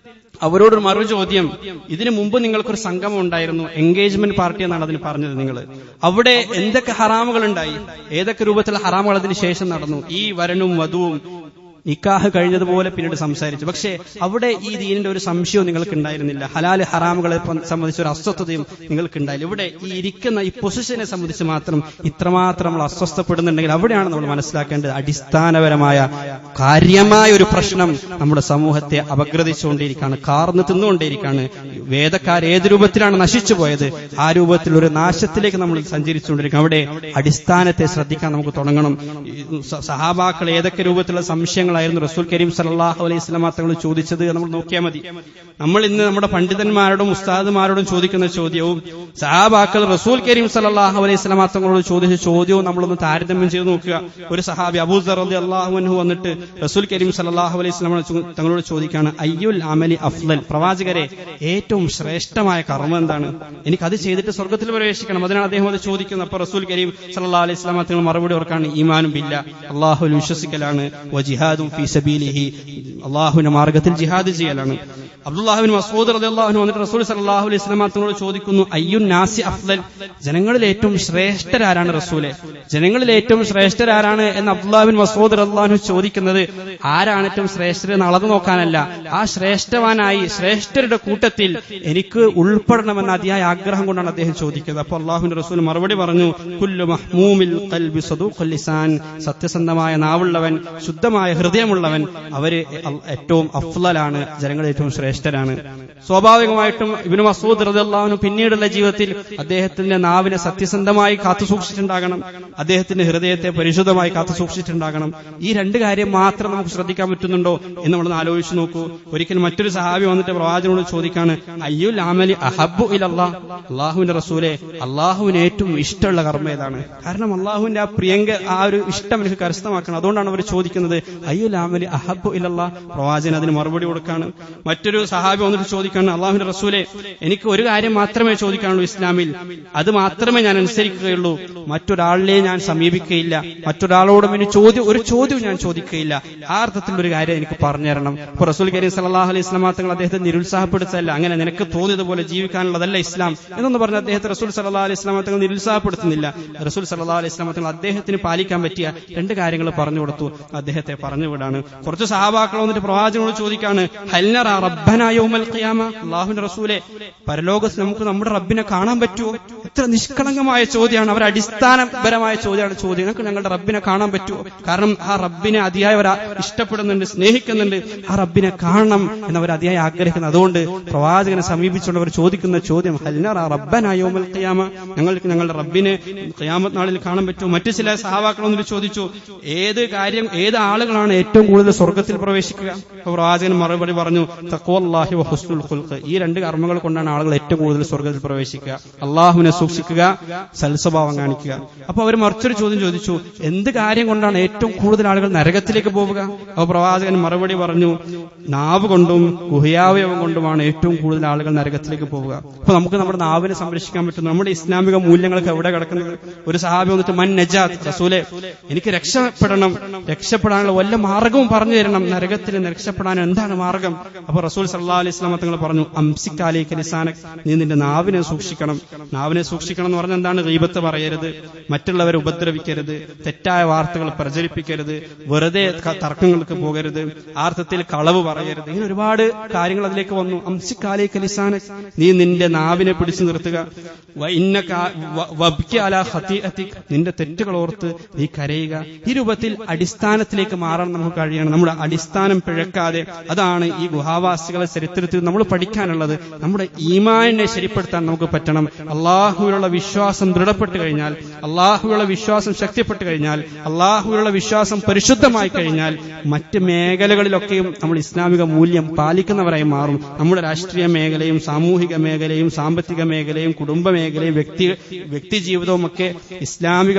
അവരോട് മറുചോദ്യം, ഇതിനു മുമ്പ് നിങ്ങൾക്കൊരു സംഗമം ഉണ്ടായിരുന്നു, എൻഗേജ്മെന്റ് പാർട്ടി എന്നാണ് അതിന് പറഞ്ഞത്. നിങ്ങൾ അവിടെ എന്തൊക്കെ ഹറാമുകൾ ഉണ്ടായി, ഏതൊക്കെ രൂപത്തിലുള്ള ഹറാമുകൾ അതിന് ശേഷം നടന്നു. ഈ വരനും വധുവും നിക്കാഹ് കഴിഞ്ഞതുപോലെ പിന്നീട് സംസാരിച്ചു. പക്ഷേ അവിടെ ഈ ദീനിന്റെ ഒരു സംശയവും നിങ്ങൾക്ക് ഉണ്ടായിരുന്നില്ല. ഹലാല് ഹറാമുകളെ സംബന്ധിച്ച ഒരു അസ്വസ്ഥതയും നിങ്ങൾക്ക് ഉണ്ടായില്ല. ഇവിടെ ഈ ഇരിക്കുന്ന ഈ പൊസിഷനെ സംബന്ധിച്ച് മാത്രം ഇത്രമാത്രം നമ്മൾ അസ്വസ്ഥപ്പെടുന്നുണ്ടെങ്കിൽ അവിടെയാണ് നമ്മൾ മനസ്സിലാക്കേണ്ടത് അടിസ്ഥാനപരമായ കാര്യമായ ഒരു പ്രശ്നം നമ്മുടെ സമൂഹത്തെ അപഗ്രഥിച്ചുകൊണ്ടിരിക്കുകയാണ്, കാർന്ന് തിന്നുകൊണ്ടേയിരിക്കുകയാണ്. വേദക്കാർ ഏത് രൂപത്തിലാണ് നശിച്ചു പോയത്, ആ രൂപത്തിൽ ഒരു നാശത്തിലേക്ക് നമ്മൾ സഞ്ചരിച്ചുകൊണ്ടിരിക്കും. അവിടെ അടിസ്ഥാനത്തെ ശ്രദ്ധിക്കാൻ നമുക്ക് തുടങ്ങണം. സഹാബാക്കൾ ഏതൊക്കെ രൂപത്തിലുള്ള സംശയങ്ങളായിരുന്നു റസൂൽ കരീം സല്ലല്ലാഹു അലൈഹി വസല്ലം തങ്ങൾ ചോദിച്ചത് നമ്മൾ നോക്കിയാൽ മതി. നമ്മൾ ഇന്ന് നമ്മുടെ പണ്ഡിതന്മാരോടും ഉസ്താദുമാരോടും ചോദിക്കുന്ന ചോദ്യവും സഹാബാക്കൾ റസൂൽ കരീം സല്ലല്ലാഹു അലൈഹി വസല്ലം തങ്ങളോട് ചോദിച്ച ചോദ്യവും നമ്മളൊന്ന് താരതമ്യം ചെയ്ത് നോക്കുക. ഒരു സഹാബി അബൂദർ റളിയല്ലാഹു അൻഹു വന്നിട്ട് റസൂൽ കരീം സല്ലല്ലാഹു അലൈഹി വസല്ലം തങ്ങളോട് ചോദിക്കുകയാണ്, അയ്യുൽ അമലി അഫ്ളൽ, പ്രവാചകരെ ഏറ്റവും ശ്രേഷ്ഠമായ കർമ്മം എന്താണ്, എനിക്കത് ചെയ്തിട്ട് സ്വർഗ്ഗത്തിൽ പ്രവേശിക്കണം. അതിനാണ് അദ്ദേഹം അത് ചോദിക്കുന്നത്. അപ്പോൾ റസൂൽ കരീം സല്ലല്ലാഹു അലൈഹി വസല്ലം തങ്ങൾ മറുപടി ഓർക്കാണ്, ഈമാനും ബില്ലാ, അല്ലാഹുവിൽ വിശ്വസിക്കലാണ്, വജിഹാദും ഫീ സബീലിഹി, അല്ലാഹുവിന്റെ മാർഗ്ഗത്തിൽ ജിഹാദ് ചെയ്യലാണ്. അബ്ദുല്ലാഹ് ബിൻ മസ്ഊദ് റളിയല്ലാഹു അൻഹു വന്നിട്ട് റസൂൽ സല്ലല്ലാഹു അലൈഹി വസല്ലം തങ്ങളോട് ചോദിക്കുന്നു, അയ്യുൻ നാസി അഫ്ളൽ, ജനങ്ങളിൽ ഏറ്റവും ശ്രേഷ്ഠരാരാണ് റസൂലെ, ജനങ്ങളിൽ ഏറ്റവും ശ്രേഷ്ഠരാരാണ് എന്ന് അബ്ദുല്ലാഹ് ബിൻ മസ്ഊദ് റളിയല്ലാഹു അൻഹു ചോദിക്കുന്നത് ആരാണ് ഏറ്റവും ശ്രേഷ്ഠരെന്ന് അളന്നു നോക്കാനല്ല, ആ ശ്രേഷ്ഠവാനായി ശ്രേഷ്ഠരുടെ കൂട്ടത്തിൽ എനിക്ക് ഉൾപ്പെടണമെന്ന അതിയായ ആഗ്രഹം കൊണ്ടാണ് അദ്ദേഹം ചോദിക്കുന്നത്. അപ്പോൾ അല്ലാഹുവിന്റെ റസൂൽ മറുപടി പറഞ്ഞു, കുല്ലു മഹ്മൂമിൽ ഖൽബി സദൂഖുൽ ലിസാൻ, സത്യസന്ധമായ നാവുള്ളവൻ, ശുദ്ധമായ ഹൃദയമുള്ളവൻ, അവര് ഏറ്റവും അഫ്ളലാണ്, ജനങ്ങൾ ഏറ്റവും ശ്രേഷ്ഠരാണ്. സ്വാഭാവികമായിട്ടും ഇബ്നു മസ്ഊദ് റളിയല്ലാഹു അൻഹു പിന്നീടുള്ള ജീവിതത്തിൽ അദ്ദേഹത്തിന്റെ നാവിനെ സത്യസന്ധമായി കാത്തുസൂക്ഷിച്ചിട്ടുണ്ടാകണം, അദ്ദേഹത്തിന്റെ ഹൃദയത്തെ പരിശുദ്ധമായി കാത്തുസൂക്ഷിച്ചിട്ടുണ്ടാകണം. ഈ രണ്ട് കാര്യം മാത്രം നമുക്ക് ശ്രദ്ധിക്കാൻ പറ്റുന്നുണ്ടോ എന്ന് നമ്മളൊന്ന് ആലോചിച്ച് നോക്കൂ. ഒരിക്കൽ മറ്റൊരു സഹാബി വന്നിട്ട് പ്രവാചകനോട് ചോദിക്കാണ്, അയ്യുൽ അമലി അഹബ്ബു ഇലല്ലാഹ്, അല്ലാഹുവിന്റെ റസൂലെ, അല്ലാഹുവിന് ഏറ്റവും ഇഷ്ടമുള്ള കർമ്മം ഏതാണ്? കാരണം അല്ലാഹുവിന്റെ ആ ഒരു ഇഷ്ടം എനിക്ക് കരസ്ഥമാക്കണം. അതുകൊണ്ടാണ് അവർ ചോദിക്കുന്നത്, അയ്യുൽ അയ്യുൽ അമലി അഹബ്ബു ഇലല്ലാഹ്. പ്രവാചകൻ അതിന് മറുപടി കൊടുക്കാണ്. മറ്റൊരു സഹാബി വന്നിട്ട് ചോദിക്കാണ്, അള്ളാഹുവിന്റെ റസൂലെ, എനിക്ക് ഒരു കാര്യം മാത്രമേ ചോദിക്കാനുള്ളൂ ഇസ്ലാമിൽ, അത് മാത്രമേ ഞാൻ അനുസരിക്കുകയുള്ളൂ, മറ്റൊരാളിനെ ഞാൻ സമീപിക്കുകയില്ല, മറ്റൊരാളോടും ഇനി ഒരു ചോദ്യവും ഞാൻ ചോദിക്കുകയില്ല. ആ അർത്ഥത്തിലുള്ള ഒരു കാര്യം എനിക്ക് പറഞ്ഞു തരണം. അപ്പൊ റസൂൽ കരീം സല്ലല്ലാഹു അലൈഹി വസല്ലം തങ്ങൾ അദ്ദേഹത്തെ നിരുത്സാഹപ്പെടുത്തല്ല, അങ്ങനെ നിനക്ക് തോന്നിയതുപോലെ ജീവിക്കാനുള്ളതല്ല ഇസ്ലാം എന്നൊന്ന് പറഞ്ഞ് അദ്ദേഹത്തെ റസൂൽ സല്ലല്ലാഹു അലൈഹി വസല്ലം തങ്ങൾ നിരുത്സാഹപ്പെടുത്തുന്നില്ല. റസൂൽ സല്ലല്ലാഹു അലൈഹി വസല്ലം തങ്ങൾ അദ്ദേഹത്തിന് പാലിക്കാൻ പറ്റിയ 2 കാര്യങ്ങൾ പറഞ്ഞു കൊടുത്തു. അദ്ദേഹത്തെ പറഞ്ഞുവിടാണ്. കുറച്ച് സഹാബാക്കൾ വന്നിട്ട് പ്രവാചകനോട് ചോദിക്കാണ്, ഹൽ നറാ റബ്ബനാ യൗമൽ ഖിയാമ. അല്ലാഹുവിന്റെ റസൂലെ, പരലോകത്ത് നമുക്ക് നമ്മുടെ റബ്ബിനെ കാണാൻ പറ്റുമോ? എത്ര നിഷ്കളങ്കമായ ചോദ്യമാണ്, അവർ അടിസ്ഥാനപരമായ ചോദ്യമാണ് ചോദ്യം. നമുക്ക് ഞങ്ങളുടെ റബ്ബിനെ കാണാൻ പറ്റുമോ? കാരണം ആ റബ്ബിനെ അതിയായി അവർ ഇഷ്ടപ്പെടുന്നുണ്ട്, സ്നേഹിക്കുന്നുണ്ട്. ആ റബ്ബിനെ കാണണം എന്നവർ അതിയായി ആഗ്രഹിക്കുന്നു. അതുകൊണ്ട് പ്രവാചകനെ സമീപിച്ചുകൊണ്ട് അവർ ചോദിക്കുന്ന ചോദ്യം, ഹൽ നറാ റബ്ബനാ യൗമൽ ഖിയാമ, ഞങ്ങൾക്ക് ഞങ്ങളുടെ റബ്ബിനെ ഖിയാമത്ത് നാളിൽ കാണാൻ പറ്റുമോ? മറ്റു ചില സഹാബാക്കൾ വന്നിട്ട് ചോദിച്ചു, ഏത് ആളുകളാണ് ഏറ്റവും കൂടുതൽ സ്വർഗത്തിൽ പ്രവേശിക്കുക? പ്രവാചകൻ മറുപടി പറഞ്ഞു, തഖ്വല്ലാഹി വ ഹുസ്നുൽ ഖുൽഖ്. ഈ 2 കർമ്മങ്ങൾ കൊണ്ടാണ് ആളുകൾ ഏറ്റവും കൂടുതൽ സ്വർഗത്തിൽ പ്രവേശിക്കുക. അള്ളാഹുവിനെ സൂക്ഷിക്കുക, സൽസ്വഭാവം കാണിക്കുക. അപ്പൊ അവർ മറിച്ചൊരു ചോദ്യം ചോദിച്ചു, എന്ത് കാര്യം കൊണ്ടാണ് ഏറ്റവും കൂടുതൽ ആളുകൾ നരകത്തിലേക്ക് പോവുക? അപ്പൊ പ്രവാചകൻ മറുപടി പറഞ്ഞു, നാവ് കൊണ്ടും ഗുഹ്യാവയവം കൊണ്ടുമാണ് ഏറ്റവും കൂടുതൽ ആളുകൾ നരകത്തിലേക്ക് പോവുക. അപ്പൊ നമുക്ക് നമ്മുടെ നാവിനെ സംരക്ഷിക്കാൻ പറ്റുന്നു. നമ്മുടെ ഇസ്ലാമിക മൂല്യങ്ങൾക്ക് എവിടെ കിടക്കുന്നത്? ഒരു സഹാബി വന്നിട്ട്, മൻ നജാത്ത്, റസൂലെ, എനിക്ക് രക്ഷപ്പെടാനുള്ള വല്ല മാർഗവും പറഞ്ഞു തരണം, നരകത്തിൽ രക്ഷപ്പെടാൻ എന്താണ് മാർഗം? അപ്പൊ റസൂൽ സല്ലല്ലാഹു അലൈഹി വസല്ലം തങ്ങൾ പറഞ്ഞു, അംസിക് അലൈക ലിസാനക്, നീ നിന്റെ നാവിനെ സൂക്ഷിക്കണം. നാവിനെ സൂക്ഷിക്കണം എന്ന് പറഞ്ഞാൽ എന്താണ്? ഗീബത്ത് പറയരുത്, മറ്റുള്ളവരെ ഉപദ്രവിക്കരുത്, തെറ്റായ വാർത്തകൾ പ്രചരിപ്പിക്കരുത്, വെറുതെ തർക്കങ്ങൾക്ക് പോകരുത്, ആർത്ഥത്തിൽ കളവ് പറയരുത്. ഇങ്ങനെ ഒരുപാട് കാര്യങ്ങൾ അതിലേക്ക് വന്നു. അംസിക് അലൈക ലിസാനക്, നീ നിന്റെ നാവിനെ പിടിച്ചു നിർത്തുക. വബ്കി അലാ ഖതീഅതിക്, നിന്റെ തെറ്റുകൾ ഓർത്ത് നീ കരയുക. ഈ രൂപത്തിൽ അടിസ്ഥാനത്തിലേക്ക് മാറാൻ നമുക്ക് കഴിയണം. നമ്മുടെ അടിസ്ഥാനം പിഴക്കാതെ, അതാണ് ഈ ഗുഹാവാസികളെ ചരിത്രത്തിൽ നമ്മൾ പഠിക്കാനുള്ളത്. നമ്മുടെ ഈമാനിനെ ശരിപ്പെടുത്താൻ നമുക്ക് പറ്റണം. അള്ളാഹുവിലുള്ള വിശ്വാസം ദൃഢപ്പെട്ടു കഴിഞ്ഞാൽ, അള്ളാഹുവിലുള്ള വിശ്വാസം ശക്തിപ്പെട്ടു കഴിഞ്ഞാൽ, അള്ളാഹുവിലുള്ള വിശ്വാസം പരിശുദ്ധമായി കഴിഞ്ഞാൽ, മറ്റ് മേഖലകളിലൊക്കെയും നമ്മൾ ഇസ്ലാമിക മൂല്യം പാലിക്കുന്നവരായി മാറും. നമ്മുടെ രാഷ്ട്രീയ മേഖലയും സാമൂഹിക മേഖലയും സാമ്പത്തിക മേഖലയും കുടുംബ മേഖലയും വ്യക്തി ജീവിതവും ഒക്കെ ഇസ്ലാമിക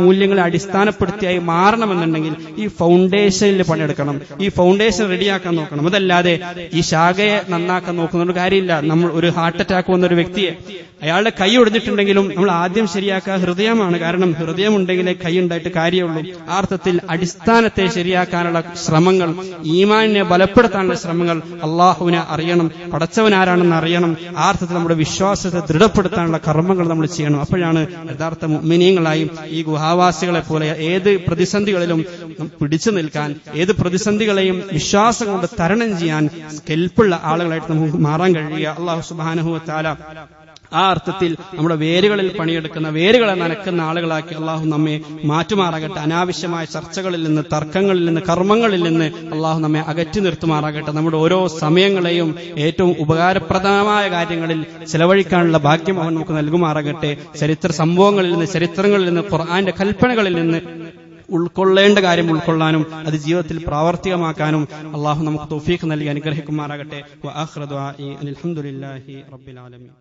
മൂല്യങ്ങളെ അടിസ്ഥാനപ്പെടുത്തിയായി മാറണമെന്നുണ്ടെങ്കിൽ ഈ ഫൗണ്ടേഷനിൽ പണിയെടുക്കണം. ഈ ഫൗണ്ടേഷൻ റെഡിയാക്കാൻ നോക്കണം. അതല്ലാതെ ഈ ശാഖയെ നന്നാക്കാൻ നോക്കുന്ന ഒരു കാര്യമില്ല. നമ്മൾ ഒരു ഹാർട്ട് അറ്റാക്ക് വന്ന ഒരു വ്യക്തിയെ, അയാളുടെ കൈ ഒടിഞ്ഞിട്ടുണ്ടെങ്കിലും നമ്മൾ ആദ്യം ശരിയാക്കുക ഹൃദയമാണ്. കാരണം ഹൃദയം ഉണ്ടെങ്കിലേ കൈ ഉണ്ടായിട്ട് കാര്യമുള്ളൂ. ആ അർത്ഥത്തിൽ അടിസ്ഥാനത്തെ ശരിയാക്കാനുള്ള ശ്രമങ്ങൾ, ഈമാനിനെ ബലപ്പെടുത്താനുള്ള ശ്രമങ്ങൾ, അള്ളാഹുവിനെ അറിയണം, പടച്ചവനാരാണെന്ന് അറിയണം. ആ അർത്ഥത്തിൽ നമ്മുടെ വിശ്വാസത്തെ ദൃഢപ്പെടുത്താനുള്ള കർമ്മങ്ങൾ നമ്മൾ ചെയ്യണം. അപ്പോഴാണ് യഥാർത്ഥ മുഅ്മിനീങ്ങളായും ഈ ഗുഹാവാസികളെ പോലെ ഏത് പ്രതിസന്ധികളിലും പിടിച്ചു നിൽക്കാൻ, ഏത് പ്രതിസന്ധികളെയും വിശ്വാസം കൊണ്ട് തരണം ചെയ്യാൻ കെൽപ്പുള്ള ആളുകളായിട്ട് നമുക്ക് മാറാൻ കഴിയുക. അല്ലാഹു സുബ്ഹാനഹു വ തആല ആ അർത്ഥത്തിൽ നമ്മുടെ വേരുകളിൽ പണിയെടുക്കുന്ന, വേരുകളെ നനക്കുന്ന ആളുകളാക്കി അള്ളാഹു നമ്മെ മാറ്റുമാറാകട്ടെ. അനാവശ്യമായ ചർച്ചകളിൽ നിന്ന്, തർക്കങ്ങളിൽ നിന്ന്, കർമ്മങ്ങളിൽ നിന്ന് അള്ളാഹു നമ്മെ അകറ്റി നിർത്തുമാറാകട്ടെ. നമ്മുടെ ഓരോ സമയങ്ങളെയും ഏറ്റവും ഉപകാരപ്രദമായ കാര്യങ്ങളിൽ ചെലവഴിക്കാനുള്ള ഭാഗ്യം അവൻ നമുക്ക് നൽകുമാറാകട്ടെ. ചരിത്ര സംഭവങ്ങളിൽ നിന്ന്, ചരിത്രങ്ങളിൽ നിന്ന്, ഖുർആന്റെ കൽപ്പനകളിൽ നിന്ന് ഉൾക്കൊള്ളേണ്ട കാര്യം ഉൾക്കൊള്ളാനും അത് ജീവിതത്തിൽ പ്രാവർത്തികമാക്കാനും അള്ളാഹു നമുക്ക് തൗഫീഖ് നൽകി അനുഗ്രഹിക്കുമാറാകട്ടെ. വ ആഖിറു ദുആഇ അൽഹംദുലില്ലാഹി റബ്ബിൽ ആലമീൻ.